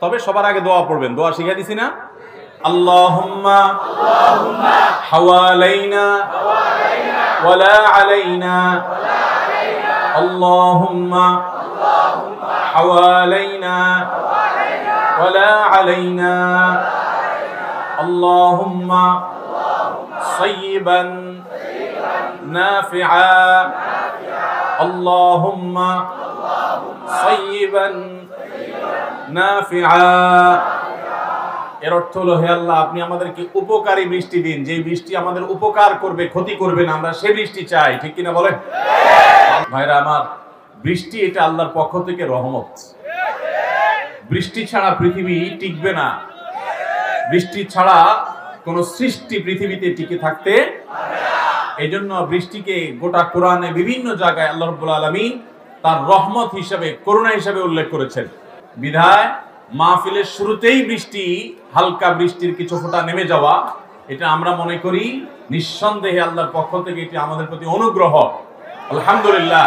তবে সবার আগে দোয়া পড়বেন, দোয়া শিখিয়ে দিছি না? আল্লাহুম্মা হাওয়ালাইনা ওয়ালা আলাইনা, আল্লাহুম্মা হাওয়ালাইনা ওয়ালা আলাইনা, আল্লাহুম্মা সাইয়্যিবান নাফিআ, আল্লাহুম্মা সাইয়্যিবান নাফিআ। এর অর্থ হলো, হে আল্লাহ, আপনি আমাদেরকে উপকারী বৃষ্টি দিন, যে বৃষ্টি আমাদের উপকার করবে, ক্ষতি করবে না, আমরা সেই বৃষ্টি চাই। ঠিক কিনা বলেন? ভাইরা আমার, বৃষ্টি এটা আল্লাহর পক্ষ থেকে রহমত। বৃষ্টি ছাড়া পৃথিবী টিকবে না, বৃষ্টি ছাড়া কোন সৃষ্টি পৃথিবীতে টিকে থাকতে। এই জন্য বৃষ্টিকে গোটা কোরআনে বিভিন্ন জায়গায় আল্লাহ রাব্বুল আলামিন তার রহমত হিসাবে, করুণা হিসাবে উল্লেখ করেছেন। বিধায় মাহফিলের শুরুতেই বৃষ্টি, হালকা বৃষ্টির কিছু ফোঁটা নেমে যাওয়া, এটা আমরা মনে করি নিঃসন্দেহে আল্লাহর পক্ষ থেকে এটি আমাদের প্রতি অনুগ্রহ। আলহামদুলিল্লাহ।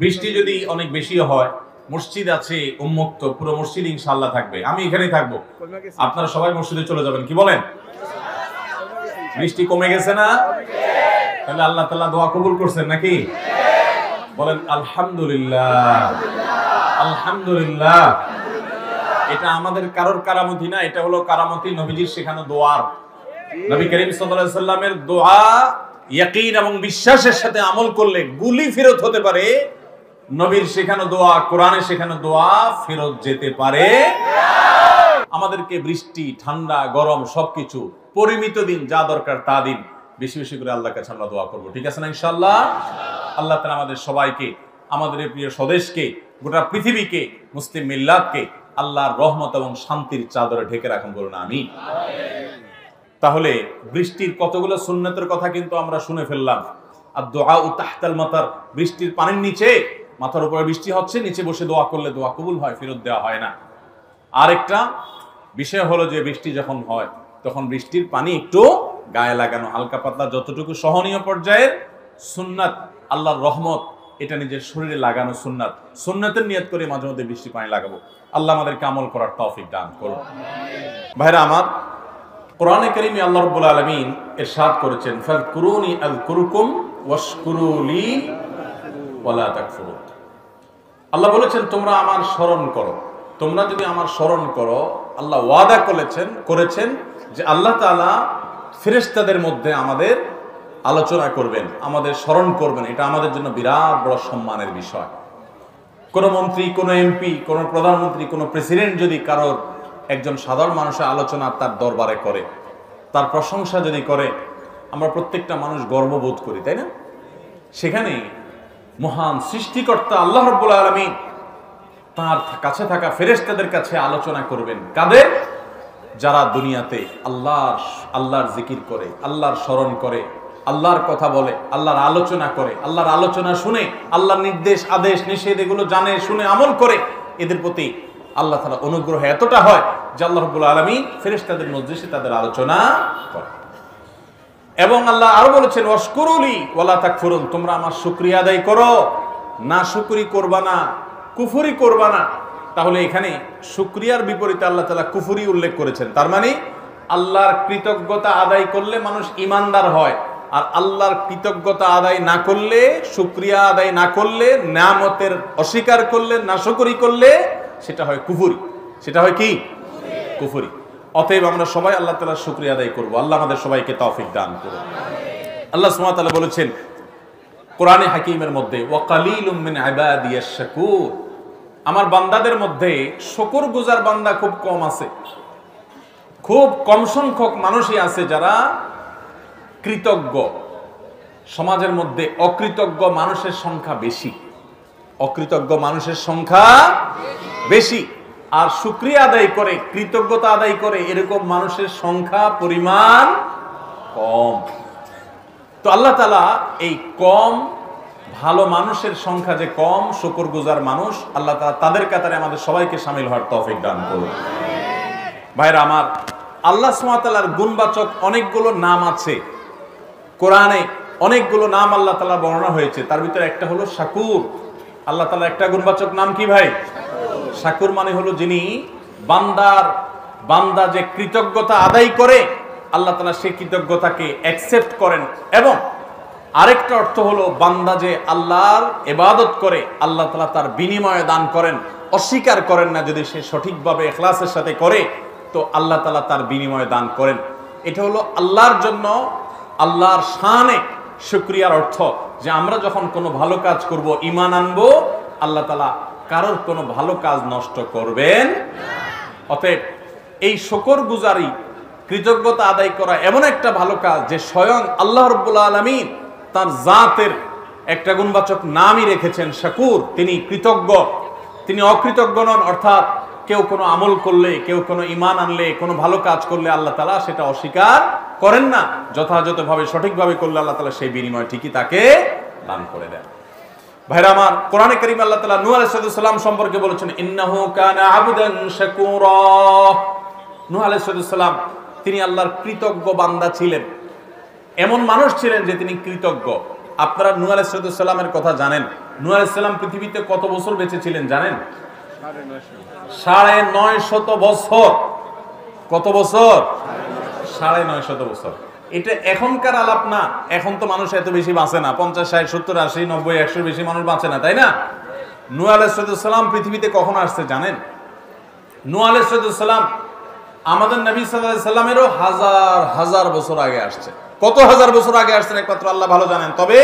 বৃষ্টি যদি অনেক বেশি হয়, মসজিদ আছে উন্মুক্ত, পুরো মসজিদ ইনশাআল্লাহ থাকবে, আমি এখানেই থাকবো, আপনারা সবাই মসজিদে চলে যাবেন। কি বলেন? বৃষ্টি কমে গেছে না? তাহলে আল্লাহ তাআলা দোয়া কবুল করছেন নাকি? বলেন আলহামদুলিল্লাহ, আলহামদুলিল্লাহ। এটা আমাদের কারোর কারামতি না, এটা হলো কারামতি নবীজির শেখানো দোয়ার। নবী করিম সাল্লাল্লাহু আলাইহি সাল্লামের দোয়া ইয়াকিন এবং বিশ্বাসের সাথে আমল করলে গুলি ফেরত হতে পারে। নবীর শেখানো দোয়া, কোরআনে শেখানো দোয়া ফেরত যেতে পারে। আমাদেরকে বৃষ্টি, ঠান্ডা, গরম সবকিছু পরিমিত দিন, যা দরকার তা দিন। বেশি বেশি করে আল্লাহর কাছে আমরা দোয়া করব, ঠিক আছে না ইনশাআল্লাহ? আল্লাহ তাআলা আমাদের সবাইকে, আমাদের এই প্রিয় স্বদেশকে, গোটা পৃথিবীকে, মুসলিম মিল্লাতকে আল্লাহর রহমত এবং শান্তির চাদরে ঢেকে রাখুন, বলুন আমিন। তাহলে বৃষ্টির কতগুলো সুন্নতের কথা কিন্তু আমরা শুনে ফেললাম। আর দোয়া ও তাহতাল মাতার, বৃষ্টির পানির নিচে, মাথার উপরে বৃষ্টি হচ্ছে, নিচে বসে দোয়া করলে দোয়া কবুল হয়, ফেরত দেওয়া হয় না। আরেকটা বিষয় হলো যে বৃষ্টি যখন হয় তখন বৃষ্টির পানি একটু গায়ে লাগানো, হালকা পাতলা, যতটুকু সহনীয় পর্যায়ের সুন্নাত, আল্লাহর রহমত, এটা নিজের শরীরে লাগানো সুন্নাত। সুন্নাতের নিয়ত করে মাঝে মধ্যে বৃষ্টি পানি লাগাবো। আল্লাহ আমাদেরকে আমল করার তৌফিক দান করুন। ভাইরা আমার, কোরআনে কারীমে আল্লাহ রাব্বুল আলামিন ইরশাদ করেছেন, ফাযকুরুনি আযকুরকুম ওয়াশকুরু লি ওয়ালা তাকফুরুন। আল্লাহ বলেছেন, তোমরা আমার স্মরণ করো। তোমরা যদি আমার স্মরণ করো, আল্লাহ ওয়াদা করেছেন যে আল্লাহ তাআলা ফেরেশতাদের মধ্যে আমাদের আলোচনা করবেন, আমাদের স্মরণ করবেন। এটা আমাদের জন্য বিরাট বড় সম্মানের বিষয়। কোন মন্ত্রী, কোন এমপি, কোন প্রধানমন্ত্রী, কোন প্রেসিডেন্ট যদি কারোর, একজন সাধারণ মানুষের আলোচনা তার দরবারে করে, তার প্রশংসা যদি করে, আমরা প্রত্যেকটা মানুষ গর্ববোধ করি, তাই না? সেখানে মহান সৃষ্টিকর্তা আল্লাহ রাব্বুল আলামিন তার কাছে থাকা ফেরেশতাদের কাছে আলোচনা করবেন। কাদের? যারা দুনিয়াতে আল্লাহর জিকির করে, আল্লাহর স্মরণ করে, আল্লাহর কথা বলে, আল্লাহর আলোচনা করে, আল্লাহর আলোচনা শুনে, আল্লাহর নির্দেশ, আদেশ, নিষেধ এগুলো জানে, শুনে, আমল করে, এদের প্রতি আল্লাহ তাআলা অনুগ্রহ এতটা হয় যে আল্লাহ রাব্বুল আলামিন ফেরেশতাদের মজলিসে তাদের আলোচনা করে। এবং আল্লাহ আরো বলেছেন, ওয়াশকুরুলি ওয়ালা তাকফুরুন, তোমরা আমার শুকরিয়া আদায় করো, না শুকরি করবা না, কুফরি করবা না। তাহলে এখানে শুকরিয়ার বিপরীতে আল্লাহ তাআলা কুফরি উল্লেখ করেছেন। তার মানে আল্লাহর কৃতজ্ঞতা আদায় করলে মানুষ ঈমানদার হয়, আর আল্লাহর কৃতজ্ঞতা আদায় না করলে, শুকরিয়া আদায় না করলে, নিয়ামতের অস্বীকার করলে, নাশকরি করলে, সেটা হয় কুফরি। সেটা হয় কি? কুফরি। অতএব আমরা সবাই আল্লাহ তাআলার শুকরিয়া আদায় করব। আল্লাহ আমাদের সবাইকে তৌফিক দান করুন। আল্লাহ সুবহানাহু ওয়া তাআলা বলেছেন কোরআনে হাকিমের মধ্যে, ওয়া কালিলুম মিন ইবাদিয়াশ শাকুর, আমার বান্দাদের মধ্যে শুকরগুজার বান্দা খুব কম আছে। খুব কম সংখ্যক মানুষই আছে যারা কৃতজ্ঞ। সমাজের মধ্যে অকৃতজ্ঞ মানুষের সংখ্যা বেশি। অকৃতজ্ঞ মানুষের সংখ্যা বেশি, আর শুকরিয়া আদায় করে, কৃতজ্ঞতা আদায় করে, এরকম মানুষের সংখ্যা, পরিমাণ কম। তো আল্লাহ তাআলা এই কম ভালো মানুষের সংখ্যা যে কম, শুকরগুজার মানুষ, আল্লাহ তাআলা তাদের কাতারে আমাদের সবাইকে শামিল হওয়ার তৌফিক দান করুন। ভাইরা আমার, আল্লাহ সুবহানাহু ওয়া তাআলার গুণবাচক অনেকগুলো নাম আছে। কোরআনে অনেকগুলো নাম আল্লাহ তাআলা বর্ণনা হয়েছে, তার ভিতরে একটা হলো শাকুর। আল্লাহ তাআলা একটা গুণবাচক নাম কি ভাই? শাকুর মানে হলো যিনি বান্দা যে কৃতজ্ঞতা আদায় করে আল্লাহ তাআলা সেই কৃতজ্ঞতাকে অ্যাকসেপ্ট করেন, এবং আরেকটা অর্থ হলো বান্দা যে আল্লাহর ইবাদত করে আল্লাহ তাআলা তার বিনিময়ে দান করেন, অস্বীকার করেন না। যদি সে সঠিকভাবে ইখলাসের সাথে করে তো আল্লাহ তাআলা তার বিনিময়ে দান করেন। এটা হলো আল্লাহর জন্য, আল্লাহর শানে শুকরিয়ার অর্থ, যে আমরা যখন কোনো ভালো কাজ করব, ঈমান আনবো, আল্লাহ তাআলা কারোর কোনো ভালো কাজ নষ্ট করবেন না। অতএব এই শুকরগুজারি, কৃতজ্ঞতা আদায় করা এমন একটা ভালো কাজ যে স্বয়ং আল্লাহ রাব্বুল আলামিন তার জাতের একটা গুণবাচক নামই রেখেছেন শাকুর। তিনি কৃতজ্ঞ, তিনি অকৃতজ্ঞ নন। অর্থাৎ কেউ কোনো আমল করলে, কেউ কোনো ঈমান আনলে, কোনো ভালো কাজ করলে আল্লাহ তাআলা সেটা অস্বীকার করেন না। যথাযথভাবে সঠিকভাবে করলে আল্লাহ তাআলা সেই বিনিময় ঠিকই তাকে দান করে দেন। ভাইরা আমার, কোরআনে কারীমে আল্লাহ তাআলা নূহ আলাইহিস সালাম সম্পর্কে বলেছেন, ইন্নাহু কানা আবদান শাকুরা। নূহ আলাইহিস সালাম তিনি আল্লাহর কৃতজ্ঞ বান্দা ছিলেন, এমন মানুষ ছিলেন যে তিনি কৃতজ্ঞ। আপনারা নূহ আলাইহিস সালামের কথা জানেন। নূহ আলাইহিস সালাম পৃথিবীতে কত বছর বেঁচে ছিলেন জানেন? 950 বছর। কত বছর? 950 বছর। এটা এখনকার আলাপ না। এখন তো মানুষ এত বেশি বাঁচে না, 50, 60, 70, 80, 90, 100 বেশি মানুষ বাঁচে না, তাই না? নূহ আলাইহিস সালাম পৃথিবীতে কখন আসছে জানেন? নূহ আলাইহিস সালাম আমাদের নবী সাল্লাল্লাহু আলাইহি সাল্লামেরও হাজার হাজার বছর আগে আসছে। কত হাজার বছর আগে আসছেন একমাত্র আল্লাহ ভালো জানেন। তবে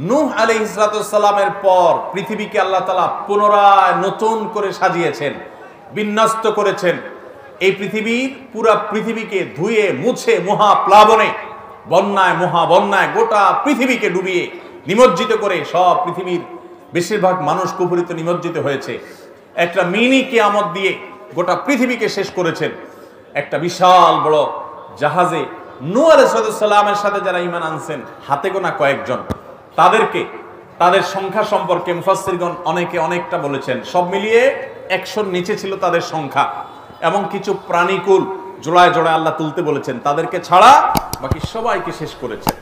নূহ আলাইহিস সালামের পর পৃথিবীকে আল্লাহ তাআলা পুনরায় নতুন করে সাজিয়েছেন, বিন্যস্ত করেছেন। এই পুরা পৃথিবীকে ধুয়ে মুছে মহাপ্লাবনে, বন্যায়, মহাবন্যায় গোটা পৃথিবীকে ডুবিয়ে নিমজ্জিত করে সব পৃথিবীর বেশিরভাগ মানুষ কুফরিত নিমজ্জিত হয়েছে। একটা মিনি কিয়ামত দিয়ে গোটা পৃথিবীকে শেষ করেছেন। একটা বিশাল বড় জাহাজে নূহ আলাইহিস সালামের সাথে যারা ঈমান আনছেন হাতে গোনা কয়েকজন, তাদের সংখ্যা সম্পর্কে মুফাসসিরগণ অনেকে অনেকটা বলেছেন। সব মিলিয়ে 100-র নিচে ছিল তাদের সংখ্যা, এবং কিছু প্রাণীকুল জোড়ায় জোড়ায় আল্লাহ তুলতে বলেছেন। তাদেরকে ছাড়া বাকি সবাইকে শেষ করেছেন।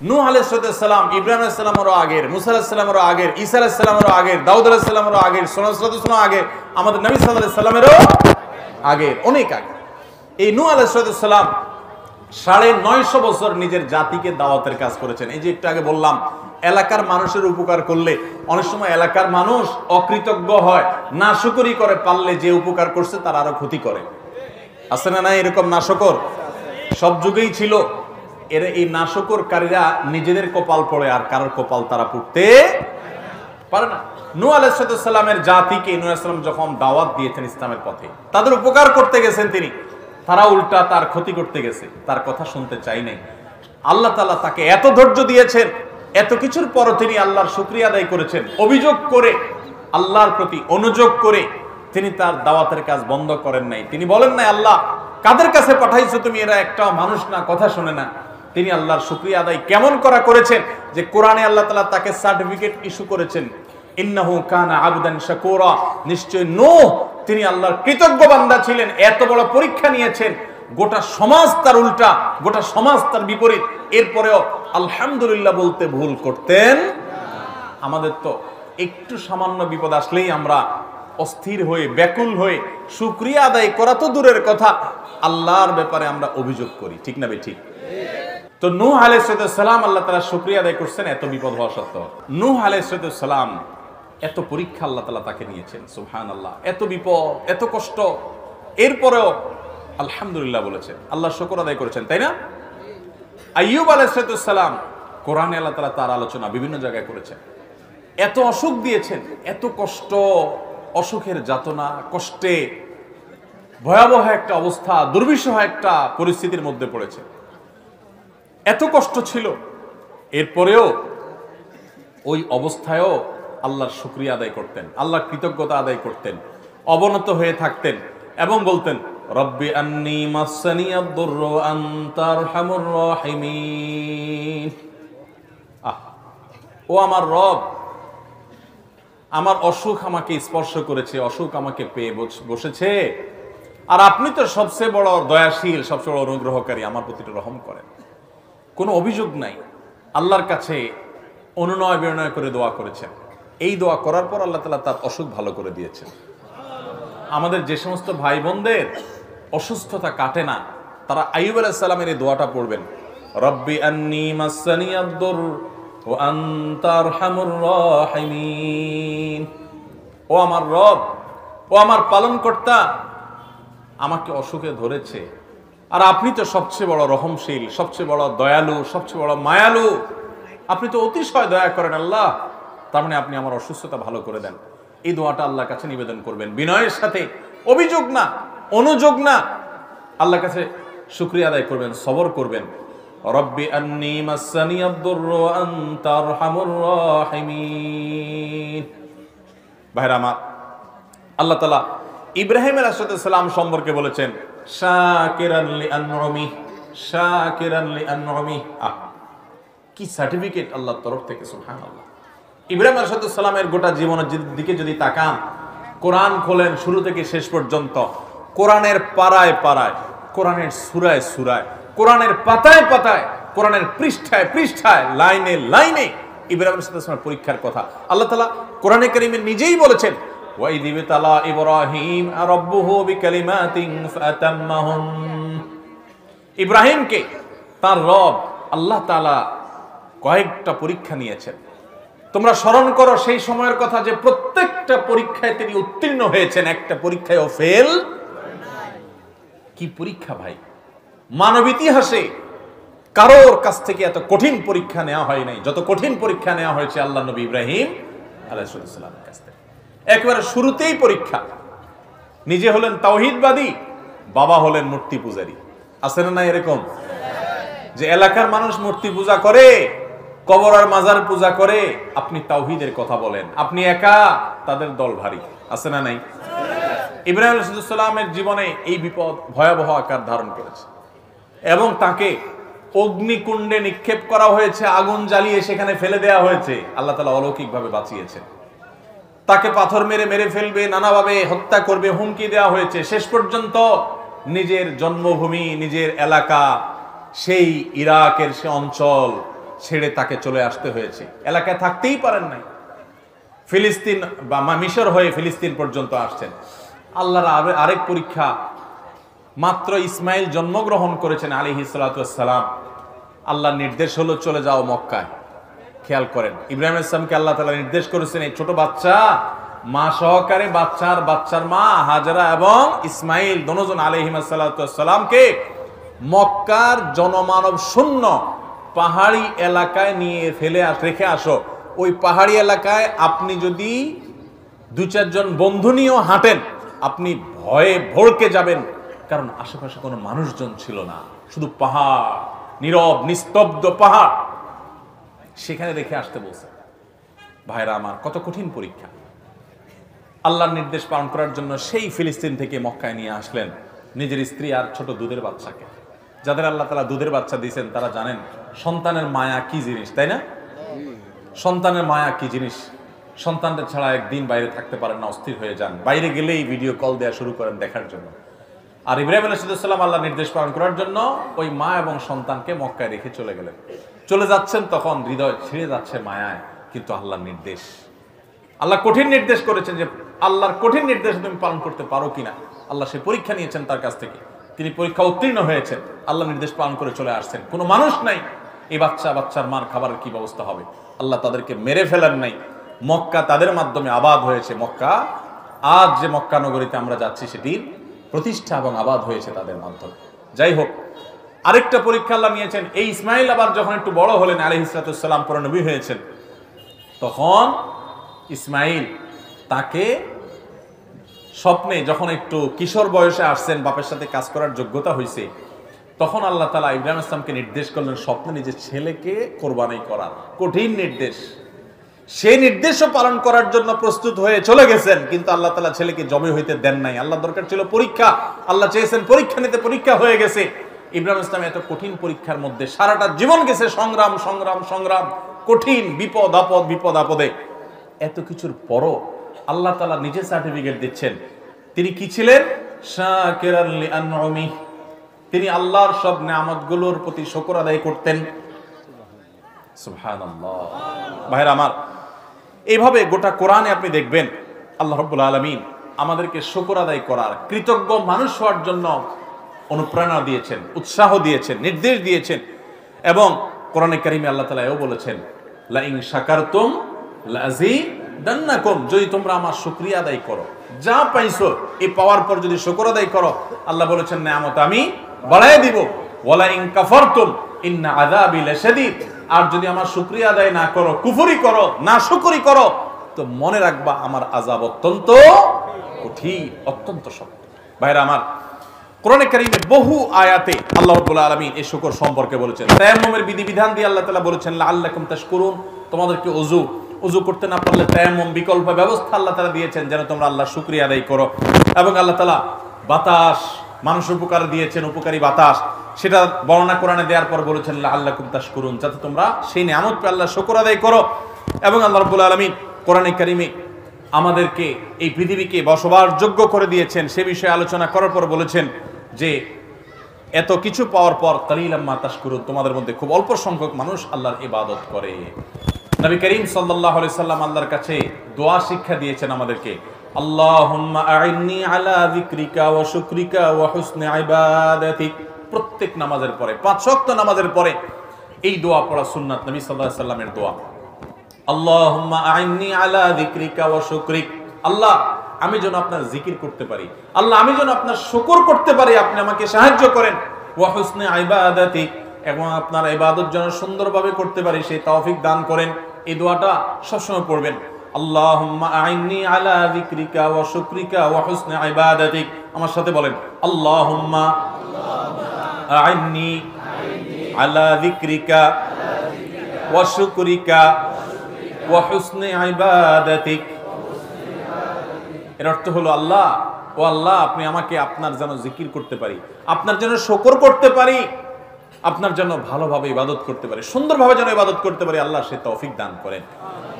নূহ আলাইহিস সালাম ইব্রাহিম আলাইহিস সালামেরও আগের, মুসা আলাইহিস সালামেরও আগের, ঈসা আলাইহিস সালামেরও আগের, দাউদ আলাইহিস সালামেরও আগের, সুলাইমান আলাইহিস সালামেরও আগের, আমাদের নবী সাল্লাল্লাহু আলাইহি সাল্লামেরও আগের, অনেক আগে। এই নূহ আলাইহিস সালাম 950 বছর নিজের জাতিকে দাওয়াতের কাজ করেছেন। এই যে একটু আগে বললাম, এলাকার মানুষের উপকার করলে অনেক সময় এলাকার মানুষ অকৃতজ্ঞ হয়, নাশকরি করে, পারলে যে উপকার করছে তার আরো ক্ষতি করে। আছে না না এরকম নাশকর? সব যুগেই ছিল। এই নাশকরকারীরা নিজেদের কপাল পড়ে, আর কারোর কপাল তারা পুড়তে পারে না। নূহ আলাইহিস সালামের জাতিকে নূহ আলাইহিস সালাম যখন দাওয়াত দিয়েছেন ইসলামের পথে, তাদের উপকার করতে গেছেন তিনি, তারা উল্টা তার ক্ষতি করতে গেছে, তার কথা শুনতে চাই নাই। আল্লাহ তাআলা তাকে এত ধৈর্য দিয়েছেন, এত কিছুর পরও তিনি আল্লাহর শুকরিয়া আদায় করেছেন। অভিযোগ করে, আল্লাহর প্রতি অনুযোগ করে তিনি তার দাওয়াতের কাজ বন্ধ করেন নাই। তিনি বলেন নাই, আল্লাহ কাদের কাছে পাঠাইছো তুমি, এরা একটাও মানুষ না, কথা শোনে না। তিনি আল্লাহর শুকরিয়া আদায় কেমন করেছেন যে কোরআনে আল্লাহ তাআলা তাকে সার্টিফিকেট ইস্যু করেছেন, ইন্নাহু কানা আবদান শাকুরা। নিশ্চয় নূহ তিনি আল্লাহর কৃতজ্ঞ বান্দা ছিলেন। এত বড় পরীক্ষা নিয়েছেন, গোটা সমাজ তার উল্টা, গোটা সমাজ তার বিপরীত, এরপরেও আলহামদুলিল্লাহ বলতে ভুল করতেন। আমাদের তো একটু সামান্য বিপদ আসলেই আমরা অস্থির হয়ে, ব্যাকুল হয়ে, শুকরিয়া আদায় করা তো দূরের কথা, আল্লাহর ব্যাপারে আমরা অভিযোগ করি, ঠিক না ঠিক? তো নূহ আলাইহিস সালাম আল্লাহ তাআলা শুকরিয়া আদায় করছেন এত বিপদ হওয়া সত্ত্বেও। নূহ আলাইহিস সালাম এত পরীক্ষা আল্লাহ তাআলা তাকে নিয়েছেন, সুবহানাল্লাহ, এত বিপদ, এত কষ্ট, এরপরেও আলহামদুলিল্লাহ বলেছেন, আল্লাহ শুকর আদায় করেছেন, তাই না? আইয়ুব আলাইহিস সালাম, কোরআনে আল্লাহ তাআলা তার আলোচনা বিভিন্ন জায়গায় করেছেন। এত অসুখ দিয়েছেন, এত কষ্ট, অসুখের যাতনা, কষ্টে ভয়াবহ একটা অবস্থা, দুর্বিষহ একটা পরিস্থিতির মধ্যে পড়েছে। এত কষ্ট ছিল, এরপরেও ওই অবস্থায়ও আল্লাহর শুকরিয়া আদায় করতেন, আল্লাহর কৃতজ্ঞতা আদায় করতেন, অবনত হয়ে থাকতেন এবং বলতেন, রব্বি আন্নী মাসসানিয়াদ দুররু আনতা আরহামুর রাহিমিন। ও আমার রব, আমার অসুখ আমাকে স্পর্শ করেছে, অসুখ আমাকে পেয়ে বসেছে, আর আপনি তো সবচেয়ে বড় দয়াশীল, সবচেয়ে বড় অনুগ্রহকারী, আমার প্রতি রহম করেন। কোনো অভিযোগ নাই, আল্লাহর কাছে অনুনয় বিনয় করে দোয়া করেছেন। এই দোয়া করার পর আল্লাহ তাআলা তার অসুখ ভালো করে দিয়েছেন। আমাদের যে সমস্ত ভাই বোনদের অসুস্থতা কাটে না, তারা আইয়ুব আলাইহিস সালামের এই দোয়াটা পড়বেন, রব্বি আন্নী মাসসানিয়াদ-দুর ওয়া আনতা আরহামুর রাহিমিন। ও আমার রব, ও আমার পালনকর্তা, আমাকে অসুখে ধরেছে, আর আপনি তো সবচেয়ে বড় রহমশীল, সবচেয়ে বড় দয়ালু, সবচেয়ে বড় মায়ালু, আপনি তো অতিশয় দয়া করেন আল্লাহ, তার মানে আপনি আমার অসুস্থতা ভালো করে দেন। এই দোয়াটা আল্লাহর কাছে নিবেদন করবেন বিনয়ের সাথে, অভিযোগ না, অনুযোগ না, আল্লাহর কাছে শুকরিয়া আদায় করবেন, সবর করবেন। রব্বি আন্নী মাসসানিয়াদ-দুর ওয়া আনতা আরহামুর রাহিমিন। ভাইরা আমার, আল্লাহ তাআলা ইব্রাহিম আলাইহিস সালাম সম্পর্কে বলেছেন শাকিরান লিআনউমি, শাকিরান লিআনউমি। কি সার্টিফিকেট আল্লাহর তরফ থেকে, সুবহানাল্লাহ। ইব্রাহিম আলাইহিস সালামের গোটা জীবনের দিকে যদি তাকান, কোরআন খোলেন শুরু থেকে শেষ পর্যন্ত, কোরআনের পাড়ায় পাড়ায়, কোরআনের সূরায় সূরায়, কোরআনের পাতায় পাতায়, কোরআনের পৃষ্ঠায় পৃষ্ঠায়, লাইনে লাইনে ইব্রাহিম আলাইহিস সালামের পরীক্ষার কথা আল্লাহ তাআলা কোরআনে কারীমে নিজেই বলেছেন, ওয়াইদ ইবতালা ইব্রাহিম রাব্বুহু বিকালিমাতিন ফাতাম্মাহুন। ইব্রাহিমকে তার রব আল্লাহ তাআলা কয়েকটা পরীক্ষা নিয়েছেন। তোমরা স্মরণ করো সেই সময়ের কথা যে প্রত্যেকটা পরীক্ষায় তিনি উত্তীর্ণ হয়েছেন, একটা পরীক্ষায়ও ফেল। কি পরীক্ষা ভাই! মানব ইতিহাসে কারোর কাছ থেকে এত কঠিন পরীক্ষা নেওয়া হয় নাই যত কঠিন পরীক্ষা নেওয়া হয়েছে আল্লাহ নবী ইব্রাহিম আলাইহিস সালামের কাছ থেকে। একেবারে শুরুতেই পরীক্ষা। নিজে হলেন তাওহীদবাদী, বাবা হলেন মূর্তি পূজারী। আছে না এরকম যে এলাকার মানুষ মূর্তি পূজা করে, কবর আর মাজার পূজা করে, আপনি তাওহীদের কথা বলেন, আপনি একা, তাদের দল ভারী। আছে না নাই? ইব্রাহিম আলাইহিস সালামের জীবনে এই বিপদ ভয়াবহ আকার ধারণ করেছে এবং তাকে অগ্নিকুণ্ডে নিক্ষেপ করা হয়েছে, আগুন জ্বালিয়ে সেখানে ফেলে দেওয়া হয়েছে। আল্লাহ তাআলা অলৌকিকভাবে বাঁচিয়েছেন। তাকে পাথর মেরে মেরে ফেলবে, নানাভাবে হত্যা করবে, হুমকি দেওয়া হয়েছে। শেষ পর্যন্ত নিজের জন্মভূমি, নিজের এলাকা, সেই ইরাকের সে অঞ্চল ছেড়ে তাকে চলে আসতে হয়েছে। এলাকায় থাকতেই পারেন নাই, ফিলিস্তিন বা মিশর হয়ে ফিলিস্তিন পর্যন্ত আসছেন। আল্লাহর আরেক পরীক্ষা, মাত্র ইসমাইল জন্মগ্রহণ করেছেন আলাইহিস সালাতু ওয়াস সালাম, আল্লাহর নির্দেশ হলো চলে যাও মক্কায়। খেয়াল করেন, ইব্রাহিম আলাইহিস সালামকে আল্লাহ তাআলা নির্দেশ করেছেন এই ছোট বাচ্চা, মা সহকারে, বাচ্চার মা হাজরা এবং ইসমাইল দুজন আলাইহিস সালাতু ওয়াস সালামকে মক্কার জনমানব শূন্য পাহাড়ি এলাকায় নিয়ে রেখে আসো। ওই পাহাড়ি এলাকায় আপনি যদি 2-4 জন বন্ধু নিয়েও হাঁটেন, আপনি ভয়ে ভড়কে যাবেন, কারণ আশেপাশে কোনো মানুষজন ছিল না, শুধু পাহাড়, নীরব নিস্তব্ধ পাহাড়, সেখানে রেখে আসতে বলছে। ভাইরা আমার, কত কঠিন পরীক্ষা! আল্লাহর নির্দেশ পালন করার জন্য সেই ফিলিস্তিন থেকে মক্কায় নিয়ে আসলেন নিজের স্ত্রী আর ছোট দুধের বাচ্চাকে। যাদের আল্লাহ তাআলা দুধের বাচ্চা দিয়েছেন তারা জানেন সন্তানের মায়া কি জিনিস, তাই না? সন্তানের মায়া কি জিনিস। সন্তানদের ছাড়া একদিন বাইরে থাকতে পারেন না, অস্থির হয়ে যান, বাইরে গেলেই ভিডিও কল দেওয়া শুরু করেন দেখার জন্য। আর ইব্রাহিম আলাইহিস সালাম আল্লাহর নির্দেশ পালন করার জন্য ওই মা এবং সন্তানকে মক্কায় রেখে চলে গেলেন। চলে যাচ্ছেন, তখন হৃদয় ছিঁড়ে যাচ্ছে মায়ায়, কিন্তু আল্লাহর নির্দেশ, আল্লাহ কঠিন নির্দেশ করেছেন যে আল্লাহর কঠিন নির্দেশ তুমি পালন করতে পারো কিনা। আল্লাহ সে পরীক্ষা নিয়েছেন তার কাছ থেকে, তিনি পরীক্ষা উত্তীর্ণ হয়েছেন, আল্লাহ নির্দেশ পালন করে চলে আসছেন। কোনো মানুষ নাই, এই বাচ্চার মার খাবারের কি ব্যবস্থা হবে। আল্লাহ তাদেরকে মেরে ফেলেন নাই, মক্কা তাদের মাধ্যমে আবাদ হয়েছে। মক্কা, আজ যে মক্কা নগরীতে আমরা যাচ্ছি, সেটির প্রতিষ্ঠা এবং আবাদ হয়েছে তাদের মাধ্যমে। যাই হোক, আরেকটা পরীক্ষা আল্লাহ নিয়েছেন। এই ইসমাইল আবার যখন একটু বড় হলেন, আলাইহিস সালাম পরে নবী হয়েছেন, তখন ইসমাইল তাকে স্বপ্নে যখন একটু কিশোর বয়সে আসছেন, বাপের সাথে কাজ করার যোগ্যতা হয়েছে, তখন আল্লাহ তাআলা ইব্রাহিম আলাইহিস সালামকে নির্দেশ করলেন স্বপ্নে নিজের ছেলেকে কোরবানি করার। কঠিন নির্দেশ, সেই নির্দেশও পালন করার জন্য প্রস্তুত হয়ে চলে গেছেন, কিন্তু আল্লাহ তাআলা ছেলেকে জবে হইতে দেন নাই। আল্লাহ দরকার ছিল পরীক্ষা, আল্লাহ চেয়েছেন পরীক্ষা নিতে, পরীক্ষা হয়ে গেছে। ইব্রাহিম আলাইহিস সালাম এত কঠিন পরীক্ষার মধ্যে সারাটা জীবন গেছে সংগ্রাম সংগ্রাম সংগ্রাম, কঠিন বিপদ আপদে। এত কিছুর পরও আল্লাহ তাআলা নিজে সার্টিফিকেট দিচ্ছেন তিনি কি ছিলেন, শাকিরান লিআনউমি, তিনি আল্লাহর সব নিয়ামতগুলোর প্রতি শুকর আদায় করতেন। সুবহানাল্লাহ। ভাইরা আমার, এইভাবে গোটা কোরআনে আপনি দেখবেন আল্লাহ রাব্বুল আলামিন আমাদেরকে শুকর আদায় করার, কৃতজ্ঞ মানুষ হওয়ার জন্য অনুপ্রেরণা দিয়েছেন, উৎসাহ দিয়েছেন, নির্দেশ দিয়েছেন। এবং কোরআনে কারিমে আল্লাহ তাআলা এও বলেছেন, লা ইন শাকারতুম লাযিদান্নাকুম, যদি তোমরা আমার শুকরিয়া আদায় করো, যা পাইছো এই পাওয়ার পর যদি শুকর আদায় করো, আল্লাহ বলেছেন নিয়ামত আমি বাড়ায় দিব। ওয়ালা ইন কাফারতুম ইন্না আযাবি লাশাদীদ, আর যদি আমার শুকরিয়া আদায় না করো, কুফরি করো, না শুকরি করো, তো মনে রাখবা আমার আযাব অত্যন্ত কঠিন, অত্যন্ত শক্ত। ভাইরা আমার, কোরআনে কারীমে বহু আয়াতে আল্লাহ রাব্বুল আলামিন এই শুকর সম্পর্কে বলেছেন। তায়াম্মুমের বিধিবিধান দিয়ে আল্লাহ তাআলা বলেছেন লাআল্লাকুম তাশকুরুন, তোমাদেরকে ওযু করতে না পারলে তায়াম্মুম বিকল্প ব্যবস্থা আল্লাহ তাআলা দিয়েছেন যেন তোমরা আল্লাহর শুকরিয়া আদায় করো। এবং আল্লাহ তাআলা বাতাস মানুষের উপকার দিয়েছেন, উপকারী বাতাস, সেটা বর্ণনা কোরআনে দেওয়ার পর বলেছেন লাআল্লাকুম তাশকুরুন, যাতে তোমরা সেই নিয়ামত পেয়ে আল্লাহর শুকর আদায় করো। এবং আল্লাহ রাব্বুল আলামিন কোরআনে কারীমে আমাদেরকে এই পৃথিবীকে বসবাসযোগ্য করে দিয়েছেন, সে বিষয়ে আলোচনা করার পর বলেছেন যে এত কিছু পাওয়ার পর কালিলাম মা তাশকুরুন, তোমাদের মধ্যে খুব অল্প সংখ্যক মানুষ আল্লাহর ইবাদত করে। নবী করিম সাল্লাল্লাহু আলাইহি সাল্লাম আল্লাহর কাছে দোয়া শিক্ষা দিয়েছেন আমাদেরকে, আল্লাহুম্মা আইন্নি আলা যিকরিকা ওয়া শুকরিকা ওয়া হুসনি ইবাদাতিক। প্রত্যেক নামাজের পরে, 5 ওয়াক্ত নামাজের পরে এই দোয়া পড়া সুন্নাত নবী সাল্লাল্লাহু আলাইহি সাল্লামের দোয়া। আল্লাহুম্মা আইন্নি আলা যিকরিকা ওয়া শুকরিক, আল্লাহ আমি যেন আপনার জিকির করতে পারি, আল্লাহ আমি যেন আপনার শুকর করতে পারি, আপনি আমাকে সাহায্য করেন। ওয়া হুসনি ইবাদাতিক, এবং আপনার ইবাদত যেন সুন্দরভাবে করতে পারি সেই তৌফিক দান করেন। এই দোয়াটা সবসময় পড়বেন, আল্লাহুম্মা আইন্নি আলা যিকরিকা ওয়া শুকরিকা ওয়া হুসনি ইবাদাতিক। আমার সাথে বলেন, আল্লাহুম্মা আইন্নি আলা যিকরিকা ওয়া শুকরিকা ওয়া হুসনি ইবাদাতিক। এর অর্থ হলো আল্লাহ, ও আল্লাহ আপনি আমাকে আপনার যেন জিকির করতে পারি, আপনার যেন শুকর করতে পারি, আপনার জন্য ভালোভাবে ইবাদত করতে পারি, সুন্দরভাবে যেন ইবাদত করতে পারি, আল্লাহ সে তৌফিক দান করেন।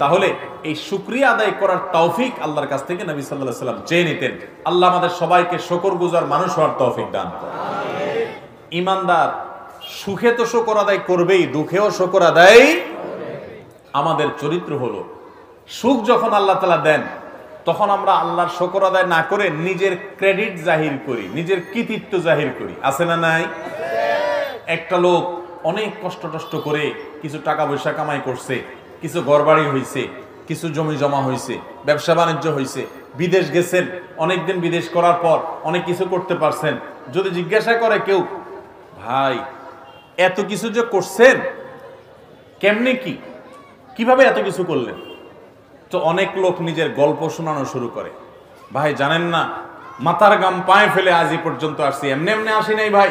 তাহলে এই শুকরিয়া আদায় করার তৌফিক আল্লাহর কাছ থেকে নবী সাল্লাল্লাহু আলাইহি ওয়াসাল্লাম চেয়ে নিতেন। আল্লাহ আমাদের সবাইকে শুকরগুজার মানুষ হওয়ার তৌফিক দান করেন। ঈমানদার সুখে তো শুকর আদায় করবেই, দুঃখেও শুকর আদায়। আমাদের চরিত্র হলো সুখ যখন আল্লাহ তাআলা দেন তখন আমরা আল্লাহর শুকর আদায় না করে নিজের ক্রেডিট জাহির করি, নিজের কৃতিত্ব জাহির করি, আছে না নাই? একটা লোক অনেক কষ্ট করে কিছু টাকা পয়সা কামাই করছে, কিছু ঘরবাড়ি হয়েছে, কিছু জমি জমা হয়েছে, ব্যবসা বাণিজ্য হয়েছে, বিদেশ গেছেন, অনেকদিন বিদেশ করার পর অনেক কিছু করতে পারছেন। যদি জিজ্ঞাসা করে কেউ, ভাই এত কিছু যে করছেন কেমনে, কিভাবে এত কিছু করলেন, তো অনেক লোক নিজের গল্প শোনানো শুরু করে। ভাই জানেন না, মাথার গাম পায়ে ফেলে আজ এই পর্যন্ত আসছি, এমনি এমনি আসি নাই ভাই।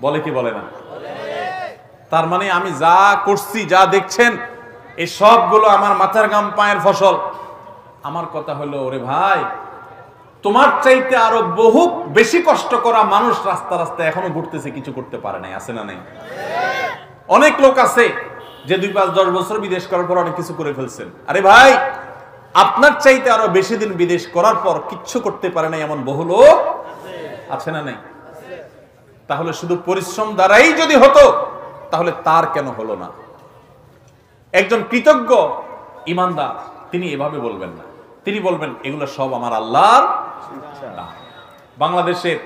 বলে কি বলে না? তার মানে আমি যা করছি, যা দেখছেন, এই সবগুলো আমার মাথার গাম পায়ের ফসল। আমার কথা হলো, ওরে ভাই তোমার চাইতে আরো বহু বেশি কষ্ট করা মানুষ রাস্তায় এখনো ঘুরতেছে, কিছু করতে পারে নাই, আছে না নাই? অনেক লোক আছে যে 2, 5, 10 বছর বিদেশ করার পর অনেক কিছু করে ফেলছেন। আরে ভাই আপনার চাইতে আরো বেশি দিন বিদেশ করার পর কিচ্ছু করতে পারে নাই এমন বহু লোক আছে না নাই? তাহলে শুধু পরিশ্রম দ্বারাই যদি হতো তাহলে তার কেন হলো না? একজন কৃতজ্ঞ ঈমানদার তিনি এভাবে বলবেন না, তিনি বলবেন এগুলো সব আমার আল্লাহর দান। বাংলাদেশের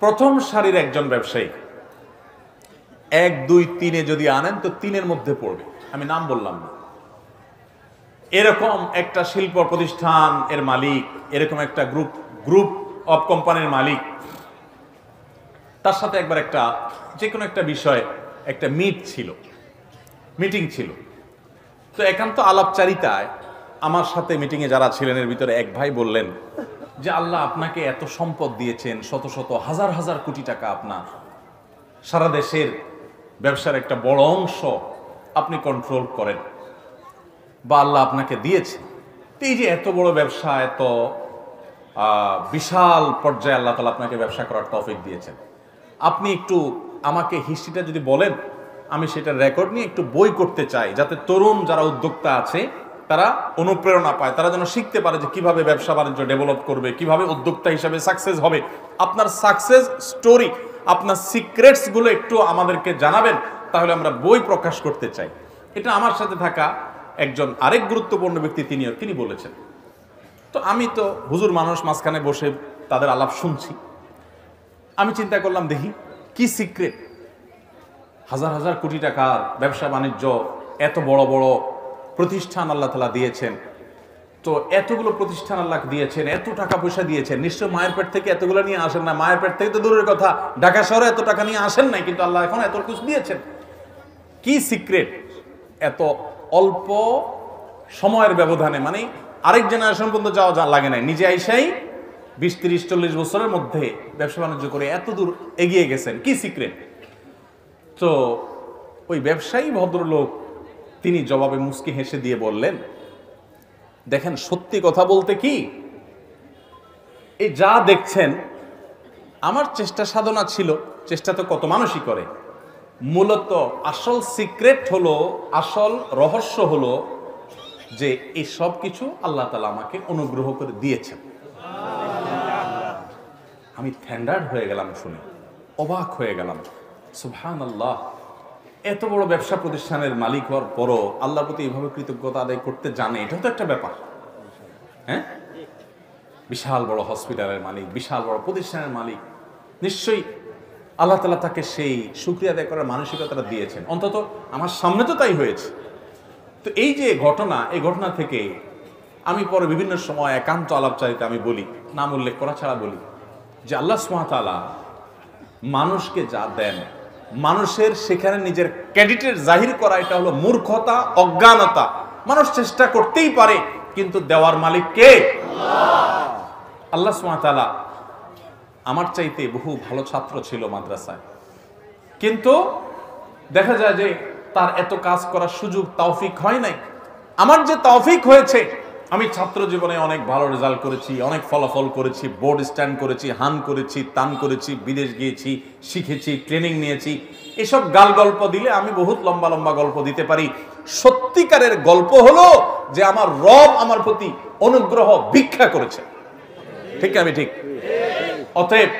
প্রথম সারির একজন ব্যবসায়ী 1, 2, 3 যদি আনেন তো 3-এর মধ্যে পড়বে, আমি নাম বললাম না। এরকম একটা শিল্প প্রতিষ্ঠান এর মালিক, এরকম একটা গ্রুপ অফ কোম্পানির মালিক, তার সাথে একবার একটা যে কোনো একটা বিষয় একটা মিটিং ছিল। তো একান্ত আলাপচারিতায় আমার সাথে মিটিংয়ে যারা ছিলেন এর ভিতরে এক ভাই বললেন যে আল্লাহ আপনাকে এত সম্পদ দিয়েছেন, শত শত হাজার হাজার কোটি টাকা, আপনার সারা দেশের ব্যবসার একটা বড় অংশ আপনি কন্ট্রোল করেন, বা আল্লাহ আপনাকে দিয়েছে। এই যে এত বড় ব্যবসা, এত বিশাল পর্যায়ে আল্লাহ তাআলা আপনাকে ব্যবসা করার তৌফিক দিয়েছেন, আপনি একটু আমাকে হিস্ট্রিটা যদি বলেন, আমি সেটা রেকর্ড নিয়ে একটু বই করতে চাই, যাতে তরুণ যারা উদ্যোক্তা আছে তারা অনুপ্রেরণা পায়, তারা যেন শিখতে পারে যে কিভাবে ব্যবসা বাণিজ্য ডেভেলপ করবে, কিভাবে উদ্যোক্তা হিসাবে সাকসেস হবে। আপনার সাকসেস স্টোরি, আপনার সিক্রেটস গুলো একটু আমাদেরকে জানাবেন, তাহলে আমরা বই প্রকাশ করতে চাই। এটা আমার সাথে থাকা একজন আরেক গুরুত্বপূর্ণ ব্যক্তি তিনি বলেছেন। তো আমি তো হুজুর মানুষ, মাঝখানে বসে তাদের আলাপ শুনছি। আমি চিন্তা করলাম দেখি কি সিক্রেট, হাজার হাজার কোটি টাকার ব্যবসা বাণিজ্য, এত বড় বড় প্রতিষ্ঠান আল্লাহ তাআলা দিয়েছেন। তো এতগুলো প্রতিষ্ঠান আল্লাহ দিয়েছেন, এত টাকা পয়সা দিয়েছেন, নিশ্চয় মায়ের পেট থেকে এতগুলো নিয়ে আসেন না। মায়ের পেট থেকে তো দূরের কথা, ঢাকা শহরে এত টাকা নিয়ে আসেন নাই, কিন্তু আল্লাহ এখন এত কিছু দিয়েছেন। কি সিক্রেট এত অল্প সময়ের ব্যবধানে, মানে আরেক জেনারেশন পর্যন্ত যাওয়া লাগে নাই, নিজে আইসাই 20, 30, 40 বছরের মধ্যে ব্যবসা বাণিজ্য করে এত দূর এগিয়ে গেছেন। কি সিক্রেট? তো ওই ব্যবসায়ী ভদ্রলোক তিনি জবাবে মুচকি হেসে দিয়ে বললেন, দেখেন সত্যি কথা বলতে কি, এই যা দেখছেন আমার চেষ্টা সাধনা ছিল, চেষ্টা তো কত মানুষই করে, মূলত আসল সিক্রেট হলো, আসল রহস্য হলো যে এই সব কিছু আল্লাহ তাআলা আমাকে অনুগ্রহ করে দিয়েছেন। আমি থ্যান্ডার্ড হয়ে গেলাম, শুনে অবাক হয়ে গেলাম। সুবহানাল্লাহ, এত বড় ব্যবসা প্রতিষ্ঠানের মালিক হওয়ার পরও আল্লাহর প্রতি এইভাবে কৃতজ্ঞতা আদায় করতে জানে, এটা তো একটা ব্যাপার। হ্যাঁ, বিশাল বড় হসপিটালের মালিক, বিশাল বড় প্রতিষ্ঠানের মালিক, নিশ্চয়ই আল্লাহ তাআলা তাকে সেই শুকরিয়া আদায় করার মানসিকতাটা দিয়েছেন। অন্তত আমার সামনে তো তাই হয়েছে। তো এই যে ঘটনা, এই ঘটনা থেকে আমি পরে বিভিন্ন সময় একান্ত আলাপচারিতা আমি বলি, নাম উল্লেখ করা ছাড়া বলি যে আল্লাহ সুবহানাহু ওয়া তাআলা মানুষকে যা দেন, মানুষের সেখানে নিজের ক্রেডিটের জাহির করা, এটা হলো মূর্খতা, অজ্ঞানতা। মানুষ চেষ্টা করতেই পারে, কিন্তু দেওয়ার মালিক কে? আল্লাহ সুবহানাহু ওয়া তাআলা। আমার চাইতে বহু ভালো ছাত্র ছিল মাদ্রাসায়, কিন্তু দেখা যায় যে তার এত কাজ করার সুযোগ, তৌফিক হয় নাই। আমার যে তৌফিক হয়েছে, আমি ছাত্র জীবনে অনেক ভালো রেজাল্ট করেছি, অনেক ফলাফল করেছি, বোর্ড স্ট্যান্ড করেছি, হান করেছি, তান করেছি, বিদেশ গিয়েছি, শিখেছি, ট্রেনিং নিয়েছি। এসব গাল গল্প দিলে আমি বহুত লম্বা লম্বা গল্প দিতে পারি। সত্যিকারের গল্প হলো যে আমার রব আমার প্রতি অনুগ্রহ ভিক্ষা করেছে। ঠিক আমি ঠিক? অতএব